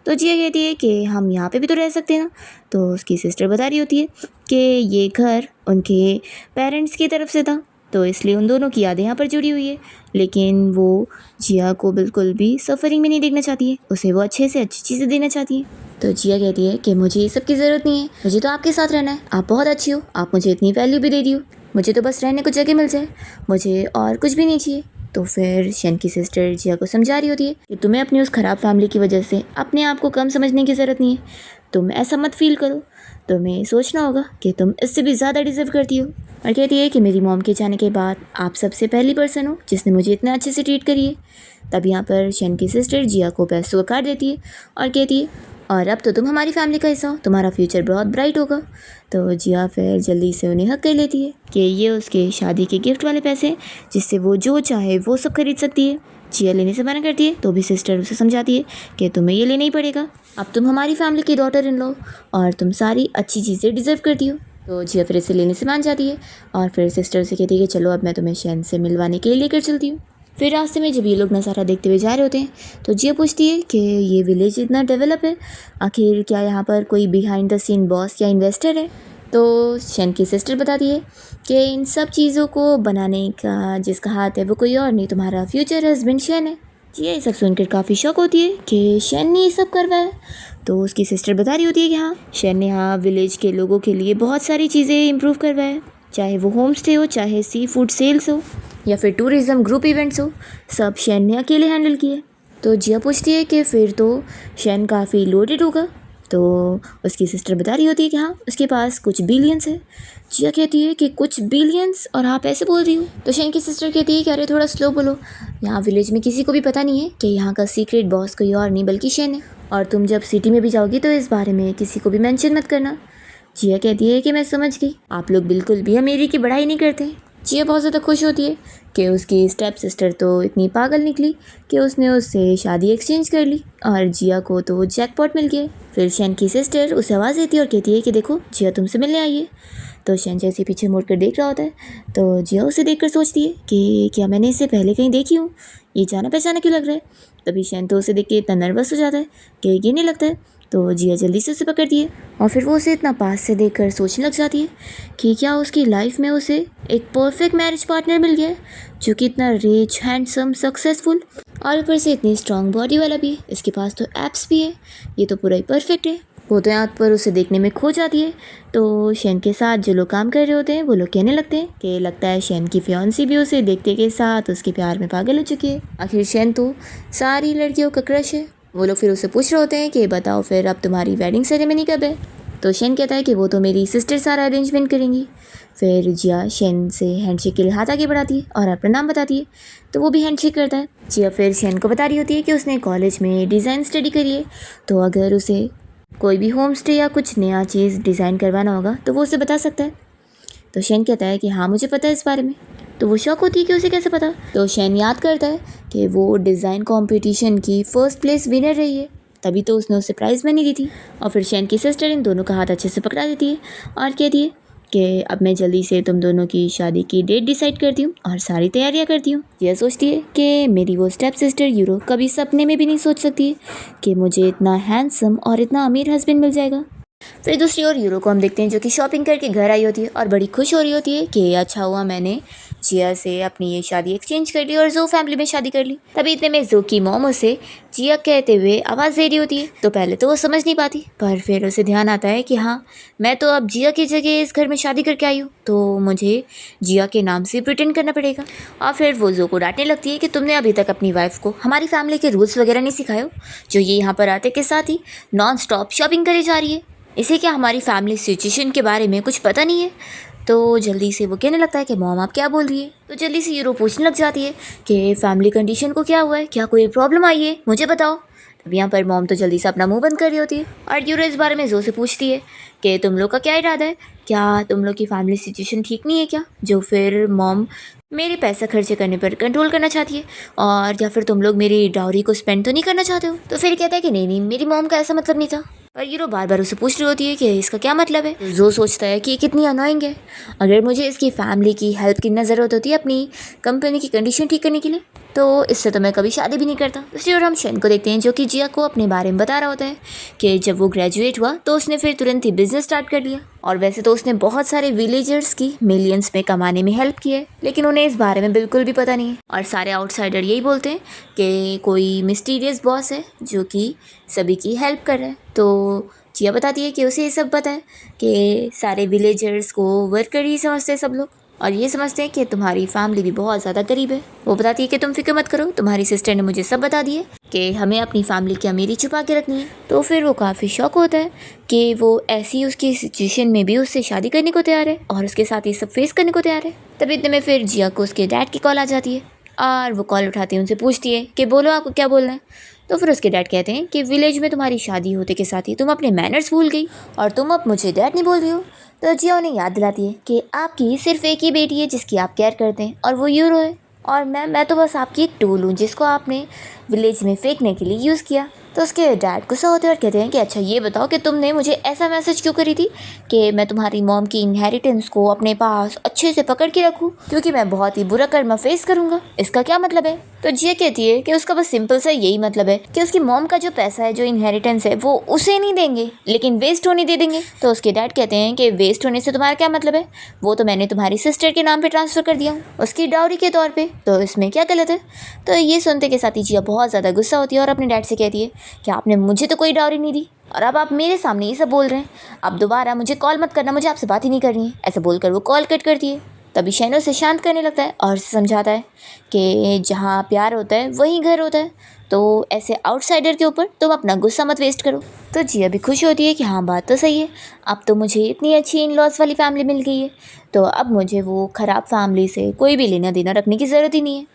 तो जिया कहती है कि हम यहाँ पे भी तो रह सकते हैं ना। तो उसकी सिस्टर बता रही होती है कि ये घर उनके पेरेंट्स की तरफ से था, तो इसलिए उन दोनों की यादें यहाँ पर जुड़ी हुई है। लेकिन वो जिया को बिल्कुल भी सफ़रिंग में नहीं देखना चाहती है, उसे वो अच्छे से अच्छी चीज़ें देना चाहती है। तो जिया कहती है कि मुझे ये सब की ज़रूरत नहीं है, मुझे तो आपके साथ रहना है, आप बहुत अच्छी हो, आप मुझे इतनी वैल्यू भी दे दी हो, मुझे तो बस रहने को जगह मिल जाए, मुझे और कुछ भी नहीं चाहिए। तो फिर शैन की सिस्टर जिया को समझा रही होती है कि तुम्हें अपनी उस ख़राब फैमिली की वजह से अपने आप को कम समझने की ज़रूरत नहीं है, तुम ऐसा मत फील करो, तुम्हें सोचना होगा कि तुम इससे भी ज़्यादा डिज़र्व करती हो। और कहती है कि मेरी मॉम के जाने के बाद आप सबसे पहली पर्सन हो जिसने मुझे इतना अच्छे से ट्रीट करी है। तब यहाँ पर शैन की सिस्टर जिया को पैसों का कार्ड देती है और कहती है और अब तो तुम हमारी फैमिली का हिस्सा हो, तुम्हारा फ्यूचर बहुत ब्राइट होगा। तो जिया फिर जल्दी से उन्हें हक कर लेती है कि ये उसके शादी के गिफ्ट वाले पैसे हैं, जिससे वो जो चाहे वो सब खरीद सकती है। जिया लेने से मना करती है, तो भी सिस्टर उसे समझाती है कि तुम्हें ये लेना ही पड़ेगा, अब तुम हमारी फैमिली की डॉटर इन लो और तुम सारी अच्छी चीज़ें डिज़र्व करती हो। तो जिया फिर इसे लेने से मान जाती है और फिर सिस्टर से कहती है कि चलो अब मैं तुम्हें शैन से मिलवाने के लिए लेकर चलती हूँ। फिर रास्ते में जब ये लोग नज़ारा देखते हुए जा रहे होते हैं तो जिया पूछती है कि ये विलेज इतना डेवलप है, आखिर क्या यहाँ पर कोई बिहाइंड द सीन बॉस या इन्वेस्टर है। तो शैन की सिस्टर बताती है कि इन सब चीज़ों को बनाने का जिसका हाथ है वो कोई और नहीं, तुम्हारा फ्यूचर हस्बैंड शैन है। जिया ये सब सुनकर काफ़ी शौक होती है कि शैन ने ये सब करवाया। तो उसकी सिस्टर बता रही होती है कि हाँ, शैन ने यहाँ विलेज के लोगों के लिए बहुत सारी चीज़ें इम्प्रूव करवाया, चाहे वो होम स्टे हो, चाहे सी फूड सेल्स हो या फिर टूरिज़्म ग्रुप इवेंट्स हो, सब शैन ने अकेले हैंडल किए। तो जिया पूछती है कि फिर तो शैन काफ़ी लोडेड होगा। तो उसकी सिस्टर बता रही होती है कि हाँ, उसके पास कुछ बिलियंस है। जिया कहती है कि कुछ बिलियंस और आप ऐसे बोल रही हो। तो शैन की सिस्टर कहती है कि अरे थोड़ा स्लो बोलो, यहाँ विलेज में किसी को भी पता नहीं है कि यहाँ का सीक्रेट बॉस कोई और नहीं बल्कि शैन है, और तुम जब सिटी में भी जाओगी तो इस बारे में किसी को भी मेंशन मत करना। जिया कहती है कि मैं समझ गई, आप लोग बिल्कुल भी अमीरी की बढ़ाई नहीं करते। जिया बहुत ज़्यादा खुश होती है कि उसकी स्टेप सिस्टर तो इतनी पागल निकली कि उसने उससे शादी एक्सचेंज कर ली और जिया को तो जैकपॉट मिल गया। फिर शैन की सिस्टर उसे आवाज़ देती है और कहती है कि देखो जिया तुमसे मिलने आई है। तो शैन जैसे पीछे मुड़ कर देख रहा होता है तो जिया उसे देखकर सोचती है कि क्या मैंने इसे पहले कहीं देखी हूँ, ये जाना पहचाना क्यों लग रहा है। तभी शैन तो उसे देख के इतना नर्वस हो जाता है कि गिरने लगता है तो जिया जल्दी से उसे पकड़ती है और फिर वो उसे इतना पास से देखकर सोचने लग जाती है कि क्या उसकी लाइफ में उसे एक परफेक्ट मैरिज पार्टनर मिल गया है जो कि इतना रिच, हैंडसम, सक्सेसफुल और ऊपर से इतनी स्ट्रांग बॉडी वाला भी है। इसके पास तो एप्स भी है, ये तो पूरा ही परफेक्ट है। वो तो यहाँ पर उसे देखने में खो जाती है। तो शेन के साथ जो लोग काम कर रहे होते हैं वो लोग कहने लगते हैं कि लगता है शेन की फियांसी भी उसे देखते के साथ उसके प्यार में पागल हो चुकी है। आखिर शेन तो सारी लड़कियों का क्रश है। वो लोग फिर उससे पूछ रहे होते हैं कि बताओ फिर अब तुम्हारी वेडिंग सेरेमनी कब है। तो शेन कहता है कि वो तो मेरी सिस्टर सारा अरेंजमेंट करेंगी। फिर जिया शेन से हैंडशेक के लिए हाथ आगे बढ़ाती है और अपना नाम बताती है, तो वो भी हैंडशेक करता है। जिया फिर शेन को बता रही होती है कि उसने कॉलेज में डिज़ाइन स्टडी करी है, तो अगर उसे कोई भी होम स्टे या कुछ नया चीज़ डिज़ाइन करवाना होगा तो वो उसे बता सकता है। तो शेन कहता है कि हाँ मुझे पता है इस बारे में। तो वो शौक होती है कि उसे कैसे पता। तो शेन याद करता है कि वो डिज़ाइन कंपटीशन की फर्स्ट प्लेस विनर रही है, तभी तो उसने उसे प्राइज़ मनी दी थी। और फिर शेन की सिस्टर इन दोनों का हाथ अच्छे से पकड़ा देती है और कहती है कि अब मैं जल्दी से तुम दोनों की शादी की डेट डिसाइड करती हूँ और सारी तैयारियाँ करती हूँ। यह सोचती है कि मेरी वो स्टेप सिस्टर यूरो कभी सपने में भी नहीं सोच सकती है कि मुझे इतना हैंडसम और इतना अमीर हस्बैंड मिल जाएगा। फिर दूसरी ओर यूरो को हम देखते हैं जो कि शॉपिंग करके घर आई होती है और बड़ी खुश हो रही होती है कि अच्छा हुआ मैंने जिया से अपनी ये शादी एक्सचेंज कर ली और जो फैमिली में शादी कर ली। तभी इतने में जो की मोम उसे जिया कहते हुए आवाज़ दे रही होती है। तो पहले तो वो समझ नहीं पाती, पर फिर उसे ध्यान आता है कि हाँ मैं तो अब जिया की जगह इस घर में शादी करके आई हूँ, तो मुझे जिया के नाम से प्रिटेंड करना पड़ेगा। और फिर वो जो को डांटने लगती है कि तुमने अभी तक अपनी वाइफ को हमारी फैमिली के रूल्स वगैरह नहीं सिखाए हो, जो ये यहाँ पर आते के साथ ही नॉन स्टॉप शॉपिंग करे जा रही है। इसे क्या हमारी फैमिली सिचुएशन के बारे में कुछ पता नहीं है। तो जल्दी से वो कहने लगता है कि मॉम आप क्या बोल रही है। तो जल्दी से यूरो पूछने लग जाती है कि फैमिली कंडीशन को क्या हुआ है, क्या कोई प्रॉब्लम आई है, मुझे बताओ। तब यहाँ पर मॉम तो जल्दी से अपना मुंह बंद कर रही होती है और यूरो इस बारे में जो से पूछती है कि तुम लोग का क्या इरादा है, क्या तुम लोग की फैमिली सिचुएशन ठीक नहीं है क्या, जो फिर मॉम मेरे पैसा खर्चे करने पर कंट्रोल करना चाहती है, और या फिर तुम लोग मेरी डाउरी को स्पेंड तो नहीं करना चाहते हो। तो फिर कहता है कि नहीं नहीं मेरी मॉम का ऐसा मतलब नहीं था। पर यूरो बार बार उसे पूछ रही होती है कि इसका क्या मतलब है। जो सोचता है कि ये कितनी अनोइंग है, अगर मुझे इसकी फैमिली की हेल्प की ज़रूरत होती है अपनी कंपनी की कंडीशन ठीक करने के लिए, तो इससे तो मैं कभी शादी भी नहीं करता। दूसरी ओर हम शेन को देखते हैं जो कि जिया को अपने बारे में बता रहा होता है कि जब वो ग्रेजुएट हुआ तो उसने फिर तुरंत ही बिजनेस स्टार्ट कर लिया। और वैसे तो उसने बहुत सारे विलेजर्स की मिलियंस में कमाने में हेल्प की है, लेकिन उन्हें इस बारे में बिल्कुल भी पता नहीं है। और सारे आउटसाइडर यही बोलते हैं कि कोई मिस्टीरियस बॉस है जो कि सभी की हेल्प कर रहा है। तो जिया बताती है कि उसे ये सब पता है कि सारे विलेजर्स को वर्कर ही समझते हैं सब लोग, और ये समझते हैं कि तुम्हारी फैमिली भी बहुत ज़्यादा गरीब है। वो बताती है कि तुम फिक्र मत करो, तुम्हारी सिस्टर ने मुझे सब बता दिए कि हमें अपनी फैमिली की अमीरी छुपा के रखनी है। तो फिर वो काफ़ी शौक होता है कि वो ऐसी उसकी सिचुएशन में भी उससे शादी करने को तैयार है और उसके साथ ये सब फेस करने को तैयार है। तभी इतने में फिर जिया को उसके डैड की कॉल आ जाती है और वो कॉल उठाती है, उनसे पूछती है कि बोलो आपको क्या बोलना है। तो फिर उसके डैड कहते हैं कि विलेज में तुम्हारी शादी होते के साथ ही तुम अपने मैनर्स भूल गई और तुम अब मुझे डैड नहीं बोल रही हो। तो जिया उन्हें याद दिलाती है कि आपकी सिर्फ एक ही बेटी है जिसकी आप केयर करते हैं और वो यूरो है, और मैं तो बस आपकी एक टूल हूँ जिसको आपने विलेज में फेंकने के लिए यूज़ किया। तो उसके डैड गुस्सा होते हैं और कहते हैं कि अच्छा ये बताओ कि तुमने मुझे ऐसा मैसेज क्यों करी थी कि मैं तुम्हारी मॉम की इनहेरिटेंस को अपने पास अच्छे से पकड़ के रखूँ क्योंकि मैं बहुत ही बुरा कर्म फेस करूँगा, इसका क्या मतलब है। तो जिया कहती है कि उसका बस सिंपल सा यही मतलब है कि उसकी मॉम का जो पैसा है, जो इनहेरिटेंस है, वो उसे नहीं देंगे लेकिन वेस्ट होने दे देंगे। तो उसके डैड कहते हैं कि वेस्ट होने से तुम्हारा क्या मतलब है, वो तो मैंने तुम्हारी सिस्टर के नाम पे ट्रांसफ़र कर दिया उसकी डाउरी के तौर पे, तो इसमें क्या गलत है। तो ये सुनते के साथ ही जिया बहुत ज़्यादा गुस्सा होती है और अपने डैड से कहती है कि आपने मुझे तो कोई डाउरी नहीं दी और अब आप मेरे सामने ये सब बोल रहे हैं, अब दोबारा मुझे कॉल मत करना, मुझे आपसे बात ही नहीं करनी है। ऐसा बोलकर वो कॉल कट करती है। तभी शैनो से शांत करने लगता है और समझाता है कि जहाँ प्यार होता है वहीं घर होता है, तो ऐसे आउटसाइडर के ऊपर तुम अपना गुस्सा मत वेस्ट करो। तो जिया भी खुश होती है कि हाँ बात तो सही है, अब तो मुझे इतनी अच्छी इन लॉस वाली फैमिली मिल गई है, तो अब मुझे वो ख़राब फैमिली से कोई भी लेना देना रखने की ज़रूरत ही नहीं है।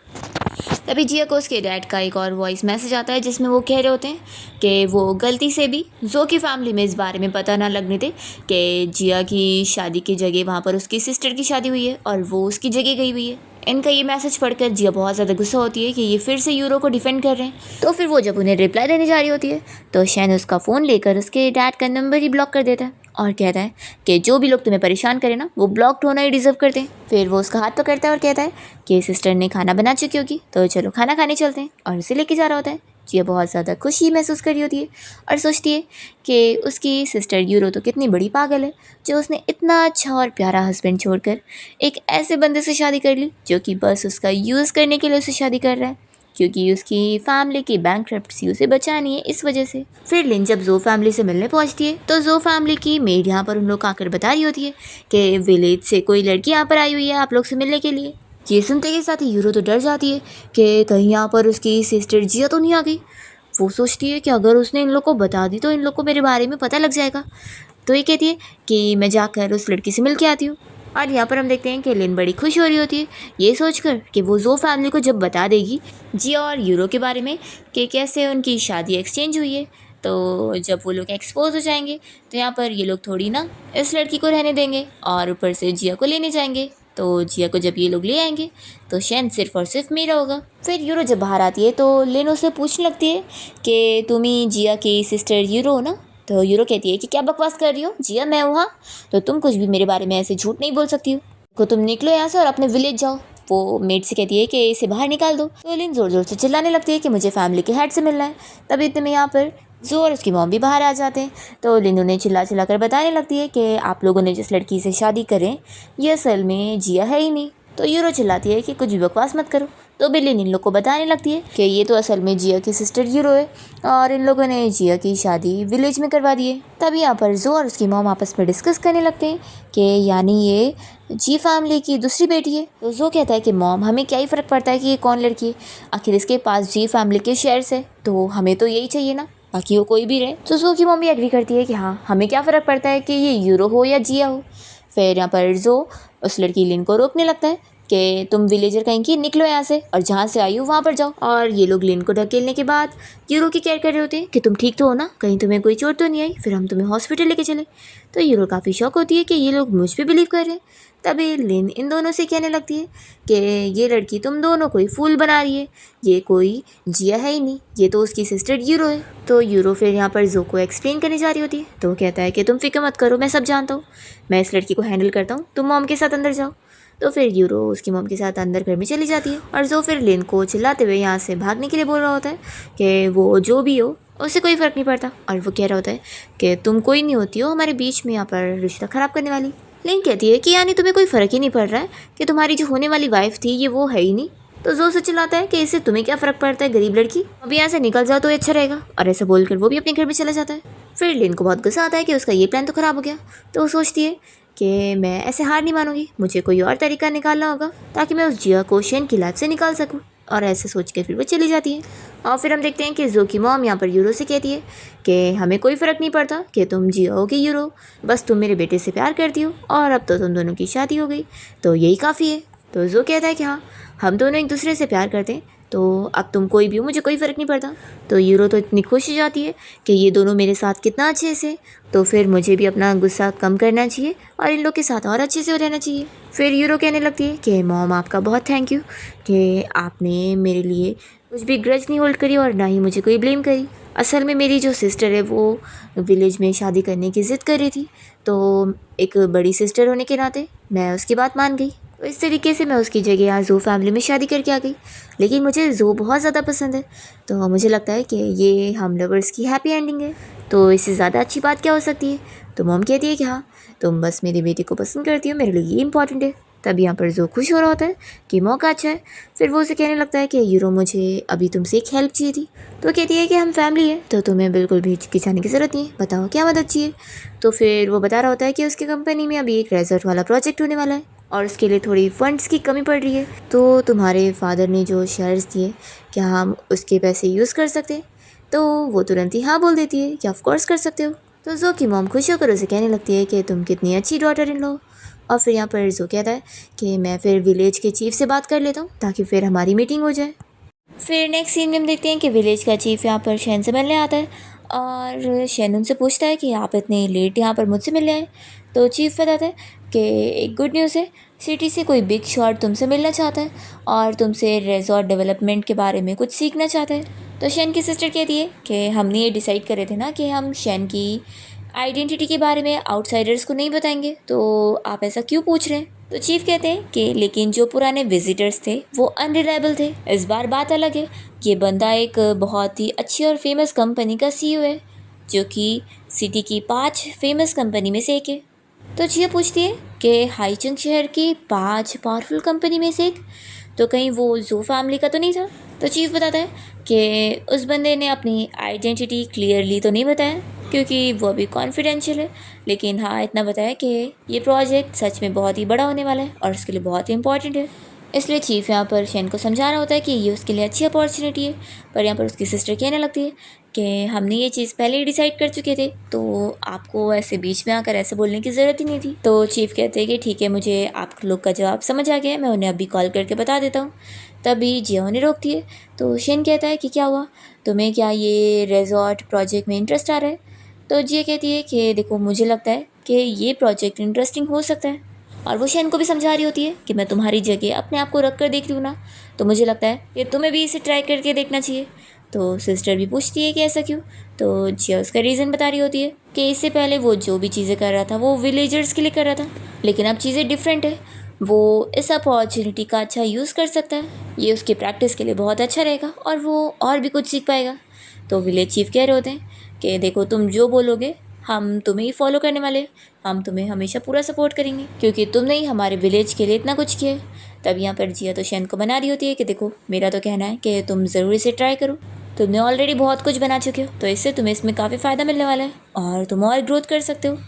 तभी जिया को उसके डैड का एक और वॉइस मैसेज आता है जिसमें वो कह रहे होते हैं कि वो गलती से भी जो की फैमिली में इस बारे में पता ना लगने दे कि जिया की शादी की जगह वहाँ पर उसकी सिस्टर की शादी हुई है और वो उसकी जगह गई हुई है। इनका ये मैसेज पढ़कर जिया बहुत ज़्यादा गुस्सा होती है कि ये फिर से यूरो को डिफेंड कर रहे हैं। तो फिर वो जब उन्हें रिप्लाई देने जा रही होती है तो शैन उसका फ़ोन लेकर उसके डैड का नंबर ही ब्लॉक कर देता है और कहता है कि जो भी लोग तुम्हें परेशान करें ना वो ब्लॉक्ड होना ही डिज़र्व करते हैं। फिर वो उसका हाथ पकड़ता है और कहता है कि सिस्टर ने खाना बना चुकी होगी, तो चलो खाना खाने चलते हैं, और उसे लेके जा रहा होता है जिया बहुत ज़्यादा खुशी महसूस कर रही होती है और सोचती है कि उसकी सिस्टर यूरो तो कितनी बड़ी पागल है जो उसने इतना अच्छा और प्यारा हस्बैंड छोड़कर एक ऐसे बंदे से शादी कर ली जो कि बस उसका यूज़ करने के लिए उसे शादी कर रहा है, क्योंकि उसकी फैमिली की बैंकरप्सी उसे बचानी है इस वजह से। फिर लिन जब जो फैमिली से मिलने पहुंचती है तो जो फैमिली की मेड यहाँ पर उन लोग आकर बता रही होती है कि विलेज से कोई लड़की यहाँ पर आई हुई है आप लोग से मिलने के लिए। ये सुनते के साथ ही यूरो तो डर जाती है कि कहीं यहाँ पर उसकी सिस्टर जिया तो नहीं आ गई। वो सोचती है कि अगर उसने इन लोग को बता दी तो इन लोग को मेरे बारे में पता लग जाएगा। तो ये कहती है कि मैं जाकर उस लड़की से मिल के आती हूँ। और यहाँ पर हम देखते हैं कि लिन बड़ी खुश हो रही होती है ये सोचकर कि वो जो फैमिली को जब बता देगी जिया और यूरो के बारे में कि कैसे उनकी शादी एक्सचेंज हुई है, तो जब वो लोग एक्सपोज हो जाएंगे तो यहाँ पर ये लोग थोड़ी ना इस लड़की को रहने देंगे और ऊपर से जिया को लेने जाएंगे। तो जिया को जब ये लोग ले आएंगे तो शैन सिर्फ और सिर्फ मेरा होगा। फिर यूरो जब बाहर आती है तो लिन उसे पूछने लगती है कि तुम ही जिया की सिस्टर यूरो हो ना। तो यूरो कहती है कि क्या बकवास कर रही हो जिया, मैं हूँ हाँ, तो तुम कुछ भी मेरे बारे में ऐसे झूठ नहीं बोल सकती हो, को तुम निकलो यहाँ से और अपने विलेज जाओ। वो मेड से कहती है कि इसे बाहर निकाल दो। तो लिन ज़ोर ज़ोर से चिल्लाने लगती है कि मुझे फैमिली के हेड से मिलना है। तभी इतने में यहाँ पर जो और उसकी मॉम भी बाहर आ जाते हैं। तो लिन उन्हें चिल्ला चिल्ला कर बताने लगती है कि आप लोगों ने जिस लड़की से शादी करें ये असल में जिया है ही नहीं। तो यूरो चिल्लाती है कि कुछ भी बकवास मत करो। तो भी लिन इन लोग को बताने लगती है कि ये तो असल में जिया की सिस्टर यूरो है और इन लोगों ने जिया की शादी विलेज में करवा दी है। तभी यहाँ पर जो और उसकी मॉम आपस में डिस्कस करने लगते हैं कि यानी ये जी फैमिली की दूसरी बेटी है। तो जो कहता है कि मॉम हमें क्या ही फ़र्क पड़ता है कि ये कौन लड़की है, आखिर इसके पास जी फैमिली के शेयर्स है तो हमें तो यही चाहिए ना, बाकी वो कोई भी रहे। तो जो की मॉम भी एग्री करती है कि हाँ हमें क्या फ़र्क पड़ता है कि ये यूरो हो या जिया हो। फिर यहाँ पर जो उस लड़की लिन को रोकने लगता है कि तुम विलेजर कहीं की निकलो यहाँ से और जहाँ से आई हो वहाँ पर जाओ। और ये लोग लिन को ढकेलने के बाद यूरो की केयर कर रहे होते हैं कि तुम ठीक तो हो ना, कहीं तुम्हें कोई चोट तो नहीं आई, फिर हम तुम्हें हॉस्पिटल लेके चले। तो यूरो काफ़ी शौक होती है कि ये लोग मुझ पर बिलीव कर रहे हैं। तभी लिन इन दोनों से कहने लगती है कि ये लड़की तुम दोनों को ही फूल बना रही है, ये कोई जिया है ही नहीं, ये तो उसकी सिस्टर यूरो है। तो यूरो फिर यहाँ पर जो को एक्सप्लेन करने जा रही होती है तो कहता है कि तुम फिक्र मत करो, मैं सब जानता हूँ, मैं इस लड़की को हैंडल करता हूँ, तुम मॉम के साथ अंदर जाओ। तो फिर यूरो उसकी मॉम के साथ अंदर घर में चली जाती है और जो फिर लिन को चिल्लाते हुए यहाँ से भागने के लिए बोल रहा होता है कि वो जो भी हो उससे कोई फ़र्क नहीं पड़ता। और वो कह रहा होता है कि तुम कोई नहीं होती हो हमारे बीच में यहाँ पर रिश्ता ख़राब करने वाली। लिन कहती है कि यानी तुम्हें कोई फ़र्क ही नहीं पड़ रहा है कि तुम्हारी जो होने वाली वाइफ थी ये वो है ही नहीं। तो जो से चिल्लाता है कि इससे तुम्हें क्या फ़र्क पड़ता है गरीब लड़की, अभी यहाँ से निकल जाओ तो अच्छा रहेगा। और ऐसा बोलकर वो भी अपने घर में चला जाता है। फिर लिन को बहुत गुस्सा आता है कि उसका ये प्लान तो ख़राब हो गया। तो वो सोचती है कि मैं ऐसे हार नहीं मानूंगी, मुझे कोई और तरीका निकालना होगा ताकि मैं उस जिया को शेन की लाइफ से निकाल सकूं। और ऐसे सोच के फिर वो चली जाती है। और फिर हम देखते हैं कि जो की मॉम यहाँ पर यूरो से कहती है कि हमें कोई फ़र्क नहीं पड़ता कि तुम जिया हो कि यूरो, बस तुम मेरे बेटे से प्यार करती हो और अब तो तुम दोनों की शादी हो गई तो यही काफ़ी है। तो जो कहता है कि हाँ हम दोनों एक दूसरे से प्यार करते हैं तो अब तुम कोई भी हो मुझे कोई फ़र्क नहीं पड़ता। तो यूरो तो इतनी खुश हो जाती है कि ये दोनों मेरे साथ कितना अच्छे से, तो फिर मुझे भी अपना गुस्सा कम करना चाहिए और इन लोग के साथ और अच्छे से रहना चाहिए। फिर यूरो कहने लगती है कि मॉम आपका बहुत थैंक यू कि आपने मेरे लिए कुछ भी ग्रज नहीं होल्ड करी और ना ही मुझे कोई ब्लेम करी। असल में मेरी जो सिस्टर है वो विलेज में शादी करने की ज़िद कर रही थी, तो एक बड़ी सिस्टर होने के नाते मैं उसकी बात मान गई। तो इस तरीके से मैं उसकी जगह यहाँ जो फैमिली में शादी करके आ गई। लेकिन मुझे जो बहुत ज़्यादा पसंद है तो मुझे लगता है कि ये हम लवर्स की हैप्पी एंडिंग है, तो इससे ज़्यादा अच्छी बात क्या हो सकती है। तो मॉम कहती है कि हाँ तुम बस मेरे बेटे को पसंद करती हो, मेरे लिए ये इंपॉर्टेंट है। तब यहाँ पर जो खुश हो रहा होता है कि मौका अच्छा है। फिर वो उसे कहने लगता है कि यूरो मुझे अभी तुमसे एक हेल्प चाहिए थी। तो कहती है कि हम फैमिली है तो तुम्हें बिल्कुल भी हिचकिचाने की ज़रूरत नहीं है, बताओ क्या मदद चाहिए। तो फिर वो बता रहा होता है कि उसकी कंपनी में अभी एक रेजॉर्ट वाला प्रोजेक्ट होने वाला है और उसके लिए थोड़ी फंड्स की कमी पड़ रही है। तो तुम्हारे फादर ने जो शेयर्स दिए क्या हम उसके पैसे यूज़ कर सकते हैं। तो वो तुरंत ही हाँ बोल देती है कि ऑफ कोर्स कर सकते हो। तो जो की मॉम खुश होकर उसे कहने लगती है कि तुम कितनी अच्छी डॉटर इन लो। और फिर यहाँ पर जो कहता है कि मैं फिर विलेज के चीफ से बात कर लेता हूँ ताकि फिर हमारी मीटिंग हो जाए। फिर नेक्स्ट सीन में हम देखते हैं कि विलेज का चीफ यहाँ पर शैन से मिलने आता है और शैन उनसे पूछता है कि आप इतने लेट यहाँ पर मुझसे मिलने आए। तो चीफ बताता है कि एक गुड न्यूज़ है, सिटी से कोई बिग शॉट तुमसे मिलना चाहता है और तुमसे रिजॉर्ट डेवलपमेंट के बारे में कुछ सीखना चाहता है। तो शैन की सिस्टर कहती है कि हमने ये डिसाइड करे थे ना कि हम शैन की आइडेंटिटी के बारे में आउटसाइडर्स को नहीं बताएंगे, तो आप ऐसा क्यों पूछ रहे हैं। तो चीफ कहते हैं कि लेकिन जो पुराने विजिटर्स थे वो अनरिलायबल थे। इस बार बात अलग है, ये बंदा एक बहुत ही अच्छी और फेमस कंपनी का सीईओ है, जो कि सिटी की 5 फेमस कंपनी में से एक है। तो जिया पूछती है कि हाईचंग शहर की 5 पावरफुल कंपनी में से एक, तो कहीं वो जो फैमिली का तो नहीं था। तो चीफ बताता है कि उस बंदे ने अपनी आइडेंटिटी क्लियरली तो नहीं बताया, क्योंकि वो अभी कॉन्फिडेंशियल है, लेकिन हाँ इतना बताया कि ये प्रोजेक्ट सच में बहुत ही बड़ा होने वाला है और उसके लिए बहुत ही इंपॉर्टेंट है। इसलिए चीफ यहाँ पर शेन को समझा रहा होता है कि ये उसके लिए अच्छी अपॉर्चुनिटी है। पर यहाँ पर उसकी सिस्टर कहने लगती है कि हमने ये चीज़ पहले ही डिसाइड कर चुके थे, तो आपको ऐसे बीच में आकर ऐसे बोलने की ज़रूरत ही नहीं थी। तो चीफ कहते हैं कि ठीक है, मुझे आप लोग का जवाब समझ आ गया है, मैं उन्हें अभी कॉल करके बता देता हूँ। तभी जिया उन्हें रोकती है। तो शेन कहता है कि क्या हुआ, तुम्हें क्या ये रिजॉर्ट प्रोजेक्ट में इंटरेस्ट आ रहा है? तो जिया कहती है कि देखो, मुझे लगता है कि ये प्रोजेक्ट इंटरेस्टिंग हो सकता है। और वो शेन को भी समझा रही होती है कि मैं तुम्हारी जगह अपने आप को रख कर देख रही हूँ ना, तो मुझे लगता है कि तुम्हें भी इसे ट्राई करके देखना चाहिए। तो सिस्टर भी पूछती है कि ऐसा क्यों? तो जिया उसका रीज़न बता रही होती है कि इससे पहले वो जो भी चीज़ें कर रहा था वो विलेजर्स के लिए कर रहा था, लेकिन अब चीज़ें डिफरेंट है। वो इस अपॉर्चुनिटी का अच्छा यूज़ कर सकता है, ये उसकी प्रैक्टिस के लिए बहुत अच्छा रहेगा और वो और भी कुछ सीख पाएगा। तो विलेज चीफ कह रहे होते हैं कि देखो, तुम जो बोलोगे हम तुम्हें ही फॉलो करने वाले, हम तुम्हें हमेशा पूरा सपोर्ट करेंगे, क्योंकि तुमने ही हमारे विलेज के लिए इतना कुछ किया है। तब यहाँ पर जिया तो शेन को बना रही होती है कि देखो, मेरा तो कहना है कि तुम ज़रूर इसे ट्राई करो, तुमने ऑलरेडी बहुत कुछ बना चुके हो, तो इससे तुम्हें इसमें काफ़ी फ़ायदा मिलने वाला है और तुम और ग्रोथ कर सकते हो।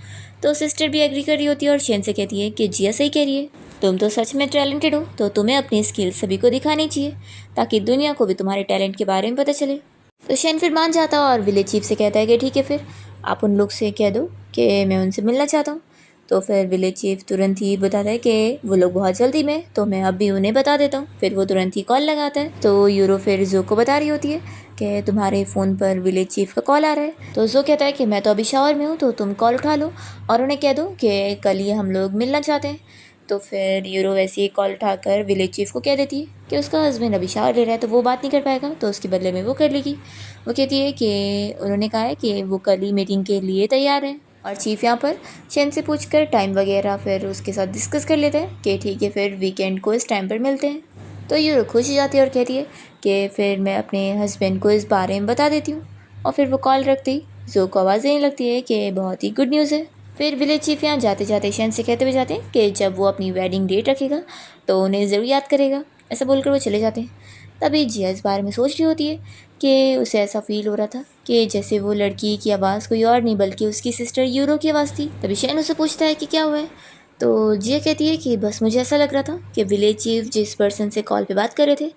तो सिस्टर भी एग्री कर रही होती है और शेन से कहती है कि जिया सही कह रही है, तुम तो सच में टैलेंटेड हो, तो तुम्हें अपनी स्किल्स सभी को दिखानी चाहिए, ताकि दुनिया को भी तुम्हारे टैलेंट के बारे में पता चले। तो शेन फिर मान जाता है और विलेज चीफ से कहता है कि ठीक है, फिर आप उन लोग से कह दो कि मैं उनसे मिलना चाहता हूँ। तो फिर विलेज चीफ तुरंत ही बताता है कि वो लोग बहुत जल्दी में, तो मैं अभी उन्हें बता देता हूँ। फिर वो तुरंत ही कॉल लगाता है। तो यूरो फिर जो को बता रही होती है कि तुम्हारे फ़ोन पर विलेज चीफ का कॉल आ रहा है। तो जो कहता है कि मैं तो अभी शावर में हूँ, तो तुम कॉल उठा लो और उन्हें कह दो कि कल ही हम लोग मिलना चाहते हैं। तो फिर यूरो वैसे ही कॉल उठाकर विलेज चीफ को कह देती है कि उसका हस्बैंड अभी शावर ले रहा है, तो वो बात नहीं कर पाएगा, तो उसके बदले में वो कर लेगी। वो कहती है कि उन्होंने कहा है कि वो कल ही मीटिंग के लिए तैयार है। और चीफ यहाँ पर शेन से पूछकर टाइम वगैरह फिर उसके साथ डिस्कस कर लेते हैं कि ठीक है, फिर वीकेंड को इस टाइम पर मिलते हैं। तो यूरो खुश हो जाती है और कहती है कि फिर मैं अपने हस्बैंड को इस बारे में बता देती हूँ। और फिर वो कॉल रखती ही जो को आवाज़ देने लगती है कि बहुत ही गुड न्यूज़ है। फिर विलेज चीफ यहाँ जाते जाते शेन से कहते हुए जाते हैं कि जब वो अपनी वेडिंग डेट रखेगा तो उन्हें ज़रूर याद करेगा। ऐसा बोलकर वो चले जाते हैं। तभी जिया इस बारे में सोच रही होती है कि उसे ऐसा फील हो रहा था कि जैसे वो लड़की की आवाज़ कोई और नहीं बल्कि उसकी सिस्टर यूरो की आवाज़ थी। तभी शेन उसे पूछता है कि क्या हुआ है। तो जिया कहती है कि बस मुझे ऐसा लग रहा था कि विलेज चीफ जिस पर्सन से कॉल पे बात कर रहे थे,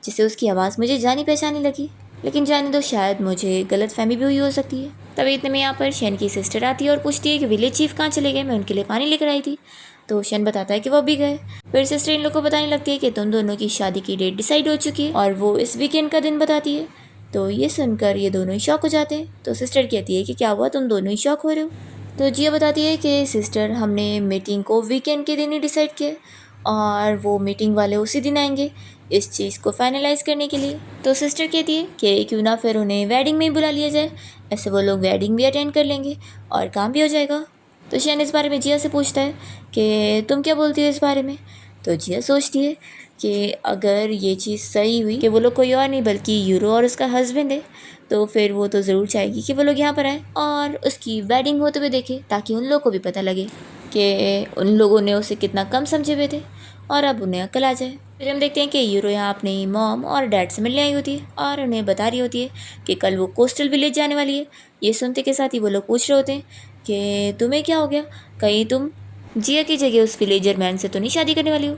जिससे उसकी आवाज़ मुझे जानी पहचानी लगी, लेकिन जाने दो, शायद मुझे गलतफहमी भी हुई हो सकती है। तभी इतने में यहाँ पर शेन की सिस्टर आती है और पूछती है कि विलेज चीफ कहाँ चले गए, मैं उनके लिए पानी लेकर आई थी। तो शेन बताता है कि वो भी गए। फिर सिस्टर इन लोग को बताने लगती है कि तुम दोनों की शादी की डेट डिसाइड हो चुकी है और वो इस वीकेंड का दिन बताती है। तो ये सुनकर ये दोनों ही शॉक हो जाते हैं। तो सिस्टर कहती है कि क्या हुआ, तुम दोनों ही शॉक हो रहे हो। तो जिया बताती है कि सिस्टर, हमने मीटिंग को वीकेंड के दिन ही डिसाइड किया और वो मीटिंग वाले उसी दिन आएंगे इस चीज़ को फाइनलाइज करने के लिए। तो सिस्टर कहती है कि क्यों ना फिर उन्हें वेडिंग में ही बुला लिया जाए, ऐसे वो लोग वेडिंग भी अटेंड कर लेंगे और काम भी हो जाएगा। तो शेन इस बारे में जिया से पूछता है कि तुम क्या बोलती हो इस बारे में। तो जिया सोचती है कि अगर ये चीज़ सही हुई कि वो लोग कोई और नहीं बल्कि यूरो और उसका हस्बैंड है, तो फिर वो तो ज़रूर चाहेगी कि वो लोग यहाँ पर आए और उसकी वेडिंग होते हुए देखे, ताकि उन लोगों को भी पता लगे कि उन लोगों ने उसे कितना कम समझे हुए थे और अब उन्हें अकल आ जाए। फिर हम देखते हैं कि यूरो यहाँ अपनी मॉम और डैड से मिलने आई होती है और उन्हें बता रही होती है कि कल वो कोस्टल विलेज जाने वाली है। ये सुनते के साथ ही वो लोग पूछ रहे होते हैं कि तुम्हें क्या हो गया, कहीं तुम जिया की जगह उस विलेजर मैन से तो नहीं शादी करने वाली हो।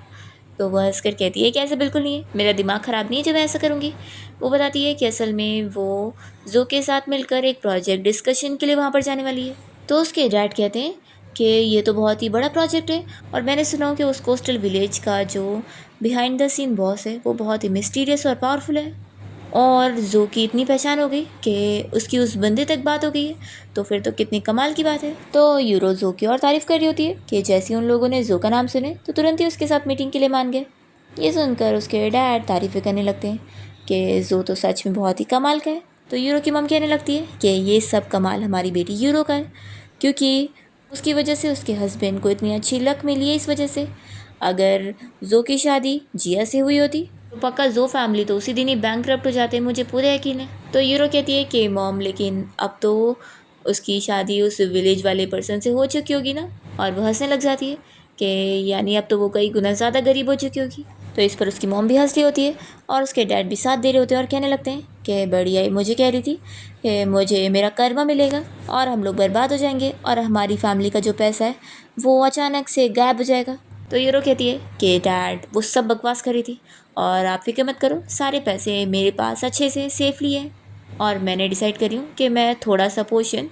तो वह हंसकर कहती है कि ऐसा बिल्कुल नहीं है, मेरा दिमाग ख़राब नहीं है जब मैं ऐसा करूँगी। वो बताती है कि असल में वो जो के साथ मिलकर एक प्रोजेक्ट डिस्कशन के लिए वहाँ पर जाने वाली है। तो उसके डैड कहते हैं कि ये तो बहुत ही बड़ा प्रोजेक्ट है और मैंने सुना कि उस कोस्टल विलेज का जो बिहाइंड द सीन बॉस है वो बहुत ही मिस्टीरियस और पावरफुल है और जो की इतनी पहचान हो गई कि उसकी उस बंदे तक बात हो गई है, तो फिर तो कितनी कमाल की बात है। तो यूरो जो की और तारीफ़ कर रही होती है कि जैसे उन लोगों ने जो का नाम सुने तो तुरंत ही उसके साथ मीटिंग के लिए मान गए। ये सुनकर उसके डैड तारीफ़ें करने लगते हैं कि जो तो सच में बहुत ही कमाल का है। तो यूरो की मम कहने लगती है कि ये सब कमाल हमारी बेटी यूरो का है, क्योंकि उसकी वजह से उसके हस्बैंड को इतनी अच्छी लक मिली है, इस वजह से अगर जो की शादी जिया से हुई होती तो पक्का जो फैमिली तो उसी दिन ही बैंकरप्ट हो जाते, मुझे पूरा यकीन है। तो यूरो कहती है कि मॉम लेकिन अब तो उसकी शादी उस विलेज वाले पर्सन से हो चुकी होगी ना, और वो हंसने लग जाती है कि यानी अब तो वो कई गुना ज़्यादा गरीब हो चुकी होगी। तो इस पर उसकी मॉम भी हंस रही होती है और उसके डैड भी साथ दे रहे होते हैं और कहने लगते हैं कि बढ़िया ही मुझे कह रही थी कि मुझे मेरा कर्मा मिलेगा और हम लोग बर्बाद हो जाएंगे और हमारी फैमिली का जो पैसा है वो अचानक से गायब हो जाएगा। तो यूरो कहती है कि डैड वो सब बकवास करी थी और आप फिक्र मत करो, सारे पैसे मेरे पास अच्छे से सेफली है और मैंने डिसाइड करी हूँ कि मैं थोड़ा सा पोर्शन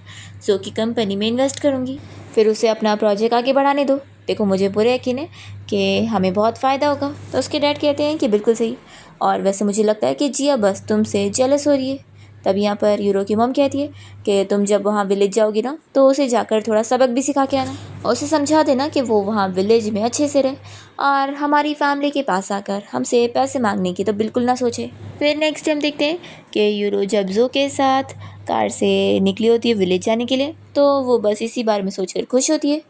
जो की कंपनी में इन्वेस्ट करूँगी, फिर उसे अपना प्रोजेक्ट आगे बढ़ाने दो। देखो मुझे पूरा यकीन है कि हमें बहुत फ़ायदा होगा। तो उसके डैड कहते हैं कि बिल्कुल सही, और वैसे मुझे लगता है कि जिया बस तुमसे जेलस हो रही है। तब यहाँ पर यूरो की मॉम कहती है कि तुम जब वहाँ विलेज जाओगी ना तो उसे जाकर थोड़ा सबक भी सिखा के आना, उसे समझा देना कि वो वहाँ विलेज में अच्छे से रहे और हमारी फैमिली के पास आकर हमसे पैसे मांगने की तो बिल्कुल ना सोचे। फिर नेक्स्ट टाइम देखते हैं कि यूरो जब जो के साथ कार से निकली होती है विलेज जाने के लिए, तो वो बस इसी बारे में सोचकर खुश होती है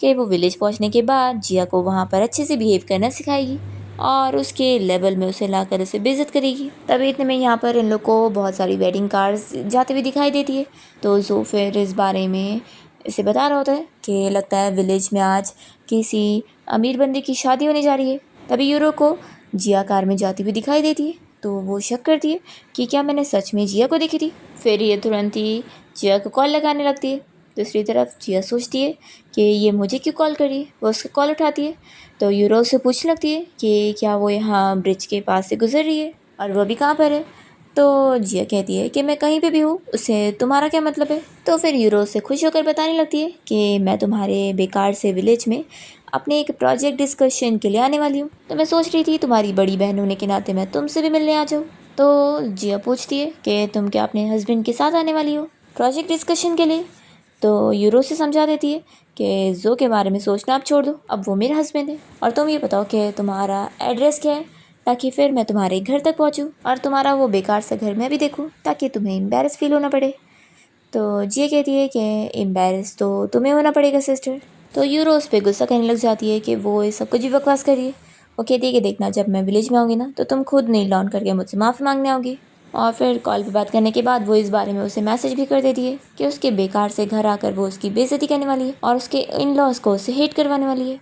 कि वो विलेज पहुंचने के बाद जिया को वहाँ पर अच्छे से बिहेव करना सिखाएगी और उसके लेवल में उसे लाकर उसे बेइज्जत करेगी। तभी इतने में यहाँ पर इन लोग को बहुत सारी वेडिंग कार्ड्स जाते हुए दिखाई देती है। तो जो फिर इस बारे में इसे बता रहा होता है कि लगता है विलेज में आज किसी अमीर बंदे की शादी होने जा रही है। तभी यूरो को जिया कार में जाती हुई दिखाई देती है, तो वो शक करती है कि क्या मैंने सच में जिया को देखी थी। फिर ये तुरंत ही जिया को कॉल लगाने लगती है। दूसरी तरफ जिया सोचती है कि ये मुझे क्यों कॉल करी है, वो उसका कॉल उठाती है। तो यूरो से पूछने लगती है कि क्या वो यहाँ ब्रिज के पास से गुजर रही है और वो भी कहाँ पर है। तो जिया कहती है कि मैं कहीं पे भी हूँ, उससे तुम्हारा क्या मतलब है। तो फिर यूरो से खुश होकर बताने लगती है कि मैं तुम्हारे बेकार से विलेज में अपने एक प्रोजेक्ट डिस्कशन के लिए आने वाली हूँ, तो मैं सोच रही थी तुम्हारी बड़ी बहन होने के नाते मैं तुमसे भी मिलने आ जाऊँ। तो जिया पूछती है कि तुम क्या अपने हस्बैंड के साथ आने वाली हो प्रोजेक्ट डिस्कशन के लिए। तो यूरो से समझा देती है कि जो के बारे में सोचना आप छोड़ दो, अब वो मेरे हस्बैंड है और तुम ये बताओ कि तुम्हारा एड्रेस क्या है ताकि फिर मैं तुम्हारे घर तक पहुंचूं और तुम्हारा वो बेकार सा घर मैं भी देखूं ताकि तुम्हें एम्बेरस फील होना पड़े। तो जिया कहती है कि एम्बेरस तो तुम्हें होना पड़ेगा सिस्टर। तो यूरो उस पर गुस्सा करने लग जाती है कि वो ये सब कुछ भी बकवास करिए। वो कहती है कि देखना जब मैं विलेज में आऊँगी ना तो तुम खुद नील डाउन करके मुझसे माफ़ी मांगने आओगी। और फिर कॉल पे बात करने के बाद वो इस बारे में उसे मैसेज भी कर देती है कि उसके बेकार से घर आकर वो उसकी बेइज्जती करने वाली है और उसके इन लॉज को उससे हेट करवाने वाली है।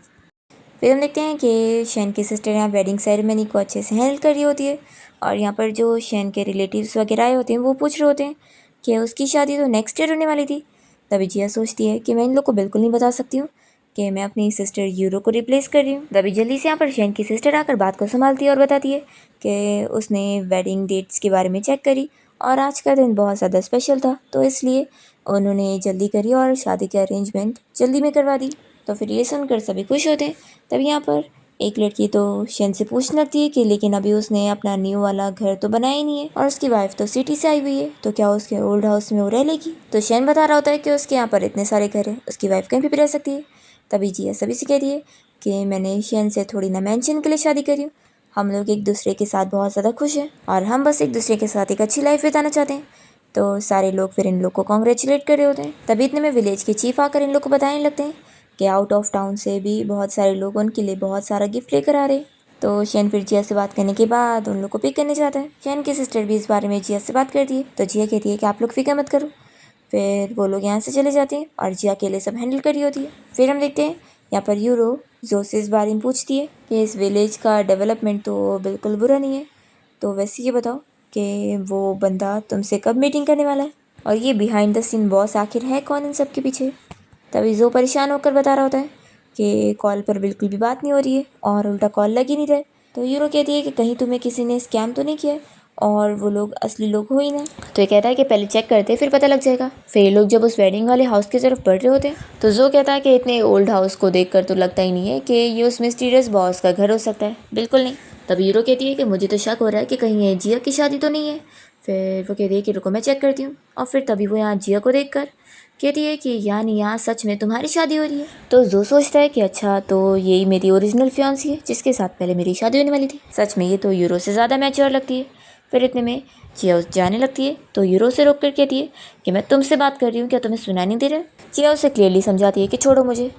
फिर हम देखते हैं कि शैन की सिस्टर यहाँ वेडिंग सेरेमनी को अच्छे से हैंडल कर रही होती है और यहाँ पर जो शैन के रिलेटिव्स वगैरह आए होते हैं वो पूछ रहे होते हैं कि उसकी शादी तो नेक्स्ट ईयर होने वाली थी। तभी जिया सोचती है कि मैं इन लोग को बिल्कुल नहीं बता सकती हूँ कि मैं अपनी सिस्टर यूरो को रिप्लेस कर रही हूँ। तभी जल्दी से यहाँ पर शैन की सिस्टर आकर बात को संभालती है और बताती है कि उसने वेडिंग डेट्स के बारे में चेक करी और आज का दिन बहुत ज़्यादा स्पेशल था, तो इसलिए उन्होंने जल्दी करी और शादी के अरेंजमेंट जल्दी में करवा दी। तो फिर ये सुनकर सभी खुश होते हैं। तभी यहाँ पर एक लड़की तो शैन से पूछने लगती है कि लेकिन अभी उसने अपना न्यू वाला घर तो बनाया ही नहीं है और उसकी वाइफ तो सिटी से आई हुई है, तो क्या उसके ओल्ड हाउस में वो रह लेगी। तो शैन बता रहा होता है कि उसके यहाँ पर इतने सारे घर है, उसकी वाइफ कहीं भी रह सकती है। तभी जिया सभी से कहती है कि मैंने शैन से थोड़ी ना मेंशन के लिए शादी करी हूँ, हम लोग एक दूसरे के साथ बहुत ज़्यादा खुश हैं और हम बस एक दूसरे के साथ एक अच्छी लाइफ बिताना चाहते हैं। तो सारे लोग फिर इन लोग को कॉन्ग्रेचुलेट कर रहे होते हैं। तभी इतने में विलेज के चीफ आकर इन लोग को बताने लगते हैं कि आउट ऑफ टाउन से भी बहुत सारे लोग उनके लिए बहुत सारा गिफ्ट लेकर आ रहे हैं। तो शैन फिर जिया से बात करने के बाद उन लोग को पिक करने जाता है। शैन की सिस्टर भी इस बारे में जिया से बात करती है, तो जिया कहती है कि आप लोग फिक्र मत करो। फिर वो लोग यहाँ से चले जाते हैं और जिया अकेले सब हैंडल कर रही होती है। फिर हम देखते हैं यहाँ पर यूरो जो से इस बारे में पूछती है कि इस विलेज का डेवलपमेंट तो बिल्कुल बुरा नहीं है, तो वैसे ये बताओ कि वो बंदा तुमसे कब मीटिंग करने वाला है और ये बिहाइंड द सीन बॉस आखिर है कौन इन सब के पीछे। तभी जो परेशान होकर बता रहा होता है कि कॉल पर बिल्कुल भी बात नहीं हो रही है और उल्टा कॉल लग ही नहीं रहा है। तो यूरो कहती है कि कहीं तुम्हें किसी ने स्कैम तो नहीं किया है और वो लोग असली लोग हो ही ना। तो ये कहता है कि पहले चेक करते फिर पता लग जाएगा। फिर ये लोग जब उस वेडिंग वाले हाउस की तरफ बढ़ रहे होते हैं तो जो कहता है कि इतने ओल्ड हाउस को देखकर तो लगता ही नहीं है कि ये उस मिस्टीरियस बॉस का घर हो सकता है, बिल्कुल नहीं। तब यूरो कहती है कि मुझे तो शक हो रहा है कि कहीं ये जिया की शादी तो नहीं है। फिर वो कहती है कि रुको मैं चेक करती हूँ और फिर तभी वो यहाँ जिया को देखकर कहती है कि यानी यहाँ सच में तुम्हारी शादी हो रही है। तो जो सोचता है कि अच्छा तो यही मेरी ओरिजिनल फियांसी है जिसके साथ पहले मेरी शादी होने वाली थी। सच में ये तो यूरो से ज़्यादा मैच्योर लगती है। फिर इतने में जिया उस जाने लगती है तो यूरो से रोक कर कहती है कि मैं तुमसे बात कर रही हूँ, क्या तुम्हें सुना नहीं दे रहा। जिया उसे क्लियरली समझाती है कि छोड़ो मुझे,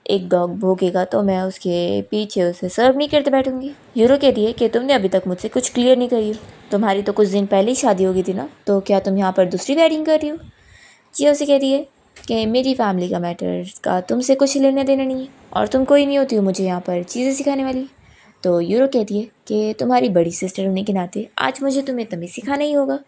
एक डॉग भौंकेगा तो मैं उसके पीछे उसे सर्व नहीं करते बैठूंगी। यूरो कहती है कि तुमने अभी तक मुझसे कुछ क्लियर नहीं करी हो। तुम्हारी तो कुछ दिन पहले ही शादी हो गई थी ना, तो क्या तुम यहाँ पर दूसरी वेडिंग कर रही हो? जिया उसे कहती है कि मेरी फैमिली का मैटर का तुमसे कुछ लेना देना नहीं है और तुम कोई नहीं होती हो मुझे यहाँ पर चीज़ें सिखाने वाली। तो यूरो कहती है कि तुम्हारी बड़ी सिस्टर होने के नाते आज मुझे तुम्हें तमीज़ सिखाना ही होगा।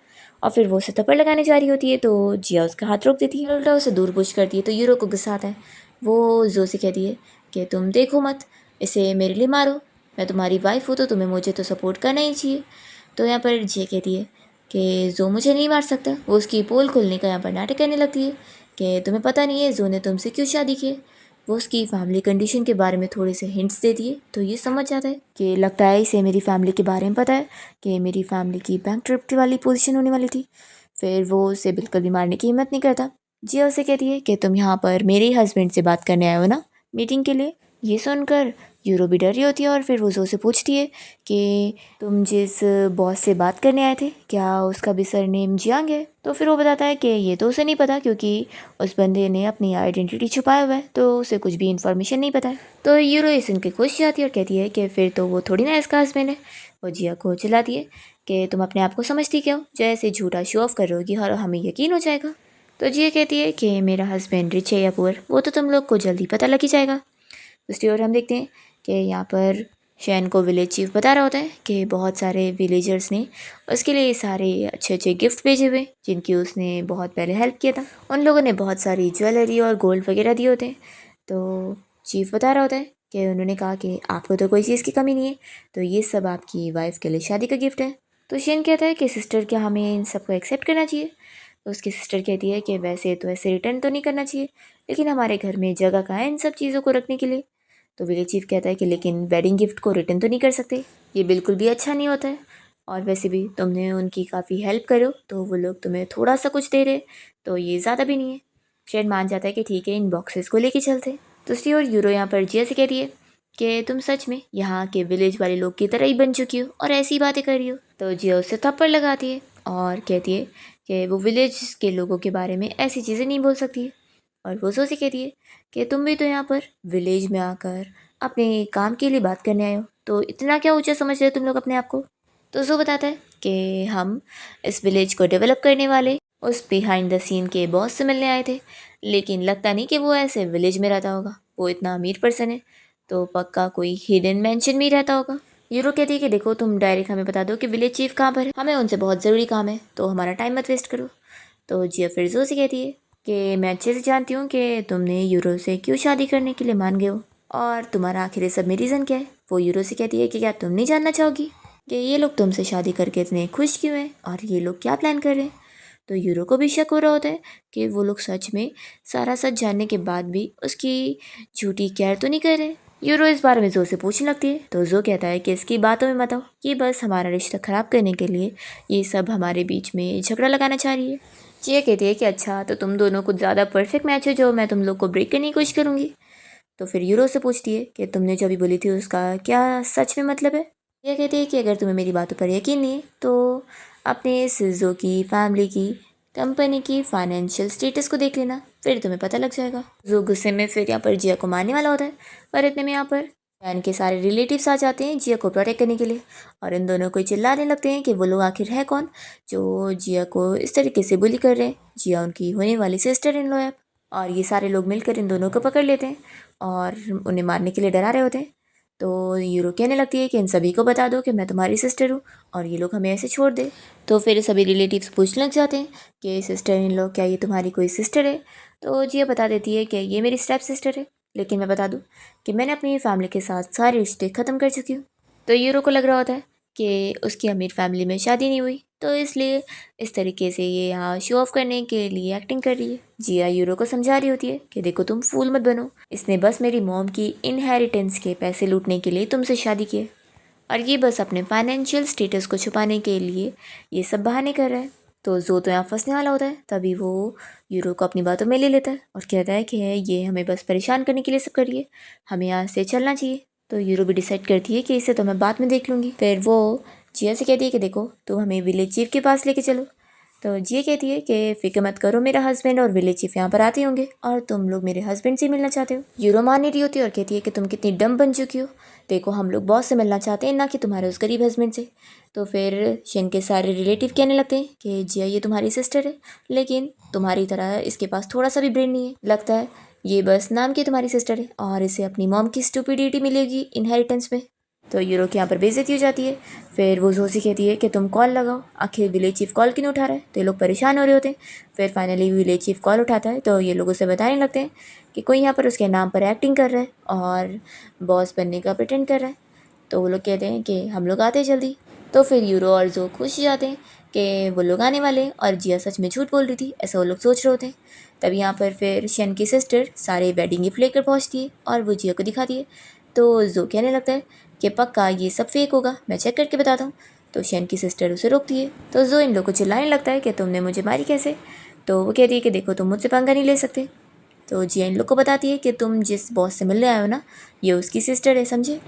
और फिर वो उसे थप्पड़ लगाने जा रही होती है तो जिया उसका हाथ रोक देती है, उल्टा उसे दूर पुश करती है। तो यूरो को गुस्सा आता है। वो जो से कहती है कि तुम देखो मत, इसे मेरे लिए मारो, मैं तुम्हारी वाइफ हूँ तो तुम्हें मुझे तो सपोर्ट करना ही चाहिए। तो यहाँ पर जिया कहती है कि जो मुझे नहीं मार सकता। वो उसकी पोल खोलने का यहाँ पर नाटक करने लगती है कि तुम्हें पता नहीं है जो ने तुमसे क्यों शादी की है। वो उसकी फैमिली कंडीशन के बारे में थोड़े से हिंट्स देती है तो ये समझ जाता है कि लगता है इसे मेरी फैमिली के बारे में पता है कि मेरी फैमिली की बैंकरप्ट वाली पोजीशन होने वाली थी। फिर वो उसे बिल्कुल भी मारने की हिम्मत नहीं करता। जिया उसे कहती है कि तुम यहाँ पर मेरे हस्बैंड से बात करने आए हो ना मीटिंग के लिए। ये सुनकर यूरो भी डर रही होती है और फिर वो जो से पूछती है कि तुम जिस बॉस से बात करने आए थे क्या उसका भी सरनेम जियांग है? तो फिर वो बताता है कि ये तो उसे नहीं पता क्योंकि उस बंदे ने अपनी आइडेंटिटी छुपाया हुआ है तो उसे कुछ भी इन्फॉर्मेशन नहीं पता है। तो यूरो ये सुन के खुश जाती है और कहती है कि फिर तो वो थोड़ी ना इसका हस्बैंड है। वो जिया को चिल्लाती है कि तुम अपने आप को समझती क्या हो, जैसे झूठा शो ऑफ कर रहोगी और हमें यकीन हो जाएगा। तो जिया कहती है कि मेरा हस्बैंड रिच है या पुअर वो तो तुम लोग को जल्दी पता लग ही जाएगा। दूसरी ओर हम देखते हैं कि यहाँ पर शैन को विलेज चीफ बता रहा होता है कि बहुत सारे विलेजर्स ने उसके लिए सारे अच्छे अच्छे गिफ्ट भेजे हुए जिनकी उसने बहुत पहले हेल्प किया था। उन लोगों ने बहुत सारी ज्वेलरी और गोल्ड वगैरह दिए होते हैं। तो चीफ बता रहा होता है कि उन्होंने कहा कि आपको तो कोई चीज़ की कमी नहीं है, तो ये सब आपकी वाइफ के लिए शादी का गिफ्ट है। तो शेन कहता है कि सिस्टर क्या हमें इन सबको एक्सेप्ट करना चाहिए? तो उसकी सिस्टर कहती है कि वैसे तो ऐसे रिटर्न तो नहीं करना चाहिए, लेकिन हमारे घर में जगह कहाँ है इन सब चीज़ों को रखने के लिए। तो विलेज चीफ कहता है कि लेकिन वेडिंग गिफ्ट को रिटर्न तो नहीं कर सकते, ये बिल्कुल भी अच्छा नहीं होता है। और वैसे भी तुमने उनकी काफ़ी हेल्प करो तो वो लोग तुम्हें थोड़ा सा कुछ दे रहे, तो ये ज़्यादा भी नहीं है। शेन मान जाता है कि ठीक है इन बॉक्सेस को लेके चलते। दूसरी ओर यूरो यहाँ पर जिया से कहती है कि तुम सच में यहाँ के विलेज वाले लोग की तरह ही बन चुकी हो और ऐसी बातें कर रही हो। तो जिया उससे थप्पड़ लगाती है और कहती है कि वो विलेज के लोगों के बारे में ऐसी चीज़ें नहीं बोल सकती है। और वो से कहती है कि तुम भी तो यहाँ पर विलेज में आकर अपने काम के लिए बात करने आए हो, तो इतना क्या ऊंचा समझ रहे हो तुम लोग अपने आप को? तो जो बताता है कि हम इस विलेज को डेवलप करने वाले उस बिहाइंड द सीन के बॉस से मिलने आए थे, लेकिन लगता नहीं कि वो ऐसे विलेज में रहता होगा। वो इतना अमीर पर्सन है तो पक्का कोई हिडन मेंशन में ही रहता होगा। यूरो कहती है कि देखो तुम डायरेक्ट हमें बता दो कि विलेज चीफ कहाँ पर है, हमें उनसे बहुत ज़रूरी काम है तो हमारा टाइम मत वेस्ट करो। तो जिया फिर जो से कहती है कि मैं अच्छे से जानती हूँ कि तुमने यूरो से क्यों शादी करने के लिए मान गए हो और तुम्हारा आखिर ये सब में रीज़न क्या है। वो यूरो से कहती है कि क्या तुम नहीं जानना चाहोगी कि ये लोग तुमसे शादी करके इतने खुश क्यों हैं और ये लोग क्या प्लान कर रहे हैं। तो यूरो को भी शक हो रहा होता है कि वो लोग सच में सारा सच जानने के बाद भी उसकी झूठी केयर तो नहीं कर रहे। यूरो इस बारे में जो से पूछने लगती है तो जो कहता है कि इसकी बातों में मत आओ, ये बस हमारा रिश्ता ख़राब करने के लिए ये सब हमारे बीच में झगड़ा लगाना चाह रही है। जिया कहती है कि अच्छा तो तुम दोनों कुछ ज़्यादा परफेक्ट मैच हो जो मैं तुम लोग को ब्रेक करने की कोशिश करूँगी। तो फिर यूरो से पूछती है कि तुमने जो अभी बोली थी उसका क्या सच में मतलब है। यह कहती है कि अगर तुम्हें मेरी बातों पर यकीन नहीं है तो अपने सिजो की फैमिली की कंपनी की फाइनेंशियल स्टेटस को देख लेना, फिर तुम्हें पता लग जाएगा। जो गुस्से में फिर यहाँ पर जिया को मारने वाला होता है, पर इतने में यहाँ पर शैन के सारे रिलेटिव्स आ जाते हैं जिया को प्रोटेक्ट करने के लिए और इन दोनों को चिल्लाने लगते हैं कि वो लोग आखिर है कौन जो जिया को इस तरीके से बुली कर रहे हैं। जिया उनकी होने वाली सिस्टर इन लॉ है और ये सारे लोग मिलकर इन दोनों को पकड़ लेते हैं और उन्हें मारने के लिए डरा रहे होते हैं। तो यूरो कहने लगती है कि इन सभी को बता दो कि मैं तुम्हारी सिस्टर हूँ और ये लोग हमें ऐसे छोड़ दे। तो फिर सभी रिलेटिव्स पूछने लग जाते हैं कि सिस्टर इन लॉ क्या ये तुम्हारी कोई सिस्टर है। तो जिया बता देती है कि ये मेरी स्टेप सिस्टर है, लेकिन मैं बता दूँ कि मैंने अपनी फैमिली के साथ सारे रिश्ते ख़त्म कर चुकी हूँ। तो यूरो को लग रहा होता है कि उसकी अमीर फैमिली में शादी नहीं हुई तो इसलिए इस तरीके से ये यहाँ शो ऑफ करने के लिए एक्टिंग कर रही है। जिया यूरो को समझा रही होती है कि देखो तुम फूल मत बनो, इसने बस मेरी मॉम की इनहेरिटेंस के पैसे लूटने के लिए तुमसे शादी की है और ये बस अपने फाइनेंशियल स्टेटस को छुपाने के लिए ये सब बहाने कर रहा है। तो जो तो यहाँ फंसने वाला होता है तभी वो यूरो को अपनी बातों में ले लेता है और कहता है कि ये हमें बस परेशान करने के लिए सब कर रही है, हमें यहाँ से चलना चाहिए। तो यूरो भी डिसाइड करती है कि इसे तो मैं बाद में देख लूँगी। फिर वो जिया से कहती है कि देखो तुम हमें विलेज चीफ के पास लेके चलो तो जिया कहती है कि फिक्र मत करो, मेरा हस्बैंड और विलेज चीफ यहाँ पर आते होंगे और तुम लोग मेरे हस्बैंड से मिलना चाहते हो। यूरो मान नहीं रही होती और कहती है कि तुम कितनी डम बन चुकी हो, देखो हम लोग बॉस से मिलना चाहते हैं, ना कि तुम्हारे उस गरीब हस्बैंड से। तो फिर शेन के सारे रिलेटिव कहने लगते हैं कि जिया ये तुम्हारी सिस्टर है, लेकिन तुम्हारी तरह इसके पास थोड़ा सा भी ब्रेन नहीं है, लगता है ये बस नाम की तुम्हारी सिस्टर है और इसे अपनी मॉम की स्टूपिडिटी मिलेगी इनहेरिटेंस में। तो यूरो के यहाँ पर बेइज्जती हो जाती है। फिर वो जोशी कहती है कि तुम कॉल लगाओ, आखिर विलेज चीफ कॉल क्यों नहीं उठा रहा है। तो ये लोग परेशान हो रहे होते हैं। फिर फाइनली विलेज चीफ कॉल उठाता है तो ये लोग उसे बताने लगते हैं कि कोई यहाँ पर उसके नाम पर एक्टिंग कर रहा है और बॉस बनने का प्रिटेंड कर रहा है। तो वो लोग कहते हैं कि हम लोग आते हैं जल्दी। तो फिर यूरो और जो खुश हो जाते हैं कि वो लोग आने वाले हैं और जिया सच में झूठ बोल रही थी, ऐसा वो लोग सोच रहे होते हैं। तब यहाँ पर फिर शेन की सिस्टर सारे वेडिंग गिफ्ट लेकर पहुँचती है और वो जिया को दिखाती है। तो जो कहने लगता है कि पक्का ये सब फेक होगा, मैं चेक करके बताता हूँ। तो शेन की सिस्टर उसे रोकती है। तो जो इन लोगों को चिल्लाने लगता है कि तुमने मुझे मारी कैसे। तो वो कहती है कि देखो तुम मुझसे पंगा नहीं ले सकते। तो जिया इन लोग को बताती है कि तुम जिस बॉस से मिलने आए हो ना, ये उसकी सिस्टर है, समझे।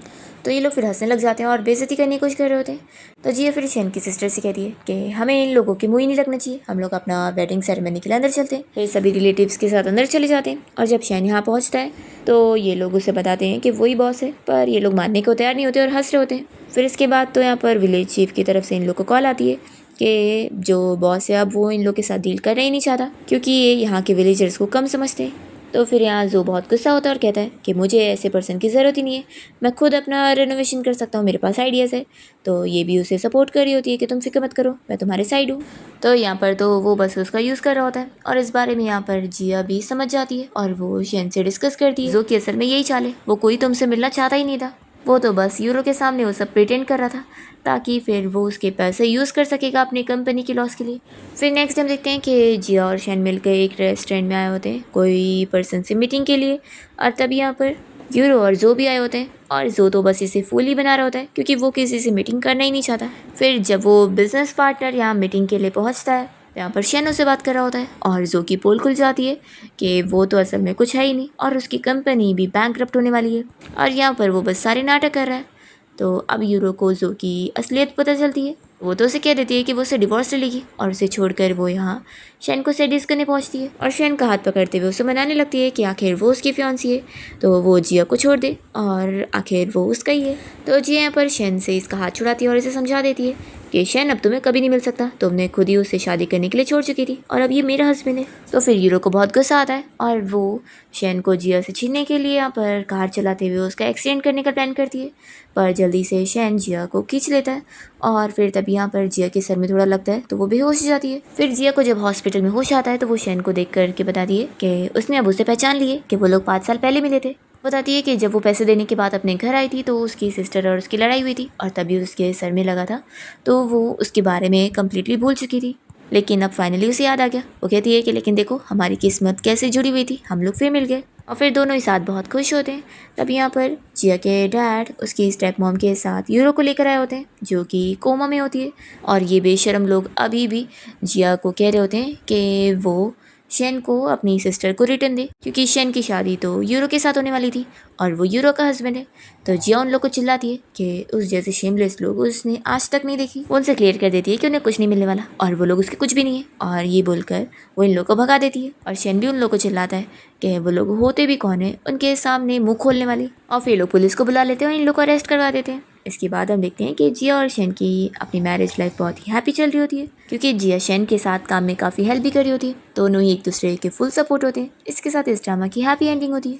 तो ये लोग फिर हंसने लग जाते हैं और बेइज्जती करने की कोशिश कर रहे होते हैं। तो जिया फिर शेन की सिस्टर से कहती है कि हमें इन लोगों के मुँह ही नहीं लगना चाहिए, हम लोग अपना वेडिंग सेरेमनी के लिए अंदर चलते हैं। फिर सभी रिलेटिव्स के साथ अंदर चले जाते हैं और जब शेन यहाँ पहुँचता है तो ये लोग उसे बताते हैं कि वही बॉस है, पर ये लोग मानने को तैयार नहीं होते और हंस रहे होते हैं। फिर इसके बाद तो यहाँ पर विलेज चीफ की तरफ से इन लोग को कॉल आती है कि जो बॉस है अब वो इन लोग के साथ डील करना ही नहीं चाहता, क्योंकि ये यहाँ के विलेजर्स को कम समझते हैं। तो फिर यहाँ जो बहुत गुस्सा होता है और कहता है कि मुझे ऐसे पर्सन की ज़रूरत ही नहीं है, मैं खुद अपना रेनोवेशन कर सकता हूँ, मेरे पास आइडियाज़ है। तो ये भी उसे सपोर्ट कर रही होती है कि तुम फिक्र मत करो, मैं तुम्हारे साइड हूँ। तो यहाँ पर तो वो बस उसका यूज़ कर रहा होता है और इस बारे में यहाँ पर जिया भी समझ जाती है और वो शेन से डिस्कस करती है, जो कि असल में यही चाल है, वो कोई तुमसे मिलना चाहता ही नहीं था, वो तो बस यूरो के सामने वो सब प्रिटेंड कर रहा था ताकि फिर वो उसके पैसे यूज़ कर सकेगा अपनी कंपनी की लॉस के लिए। फिर नेक्स्ट हम देखते हैं कि जिया और शेन मिलकर एक रेस्टोरेंट में आए होते हैं कोई पर्सन से मीटिंग के लिए और तभी यहाँ पर यूरो और जो भी आए होते हैं और जो तो बस इसे फूल ही बना रहा होता है क्योंकि वो किसी से मीटिंग करना ही नहीं चाहता। फिर जब वो बिजनेस पार्टनर यहाँ मीटिंग के लिए पहुँचता है यहाँ पर शेन उससे बात कर रहा होता है और जो की पोल खुल जाती है कि वो तो असल में कुछ है ही नहीं और उसकी कंपनी भी बैंकरप्ट होने वाली है और यहाँ पर वो बस सारे नाटक कर रहा है। तो अब यूरो को जो की असलियत पता चलती है, वो तो उसे कह देती है कि वो उसे डिवोर्स ले लेगी और उसे छोड़कर वो यहाँ शेन को सेडिस करने पहुँचती है और शेन का हाथ पकड़ते हुए उसे मनाने लगती है कि आखिर वो उसकी फियांसी है तो वो जिया को छोड़ दे और आखिर वो उसका ही है। तो जिया यहाँ पर शेन से इसका हाथ छुड़ाती है और इसे समझा देती है कि शेन अब तुम्हें कभी नहीं मिल सकता, तुमने खुद ही उससे शादी करने के लिए छोड़ चुकी थी और अब ये मेरा हस्बैंड है। तो फिर यूरो को बहुत गुस्सा आता है और वो शेन को जिया से छीनने के लिए यहाँ पर कार चलाते हुए उसका एक्सीडेंट करने का प्लान करती है, पर जल्दी से शेन जिया को खींच लेता है और फिर तभी यहाँ पर जिया के सर में थोड़ा लगता है तो वो बेहोश हो जाती है। फिर जिया को जब हॉस्पिटल में होश आता है तो वो शेन को देख करके बताती है कि उसने अब उसे पहचान लिए कि वो लोग 5 साल पहले मिले थे। बताती है कि जब वो पैसे देने के बाद अपने घर आई थी तो उसकी सिस्टर और उसकी लड़ाई हुई थी और तभी उसके सर में लगा था तो वो उसके बारे में कम्प्लीटली भूल चुकी थी, लेकिन अब फाइनली उसे याद आ गया। वो कहती है कि लेकिन देखो हमारी किस्मत कैसे जुड़ी हुई थी, हम लोग फिर मिल गए और फिर दोनों ही साथ बहुत खुश होते हैं। तब यहाँ पर जिया के डैड उसकी स्टेप मॉम के साथ यूरो को लेकर आए होते हैं जो कि कोमा में होती है और ये बेशरम लोग अभी भी जिया को कह रहे होते हैं कि वो शेन को अपनी सिस्टर को रिटर्न दे क्योंकि शेन की शादी तो यूरो के साथ होने वाली थी और वो यूरो का हस्बैंड है। तो जिया उन लोग को चिल्लाती है कि उस जैसे शेमलेस लोग उसने आज तक नहीं देखी। वो उनसे क्लियर कर देती है कि उन्हें कुछ नहीं मिलने वाला और वो लोग उसके कुछ भी नहीं है और ये बोलकर वो इन लोग को भगा देती है और शेन भी उन लोग को चिल्लाता है कि वो लोग होते भी कौन है उनके सामने मुँह खोलने वाली, और फिर लोग पुलिस को बुला लेते हैं और इन लोग को अरेस्ट करवा देते हैं। इसके बाद हम देखते हैं कि जिया और शेन की अपनी मैरिज लाइफ बहुत ही हैप्पी चल रही होती है क्योंकि जिया शेन के साथ काम में काफ़ी हेल्प भी कर रही होती है, दोनों ही एक दूसरे के फुल सपोर्ट होते हैं। इसके साथ इस ड्रामा की हैप्पी एंडिंग होती है।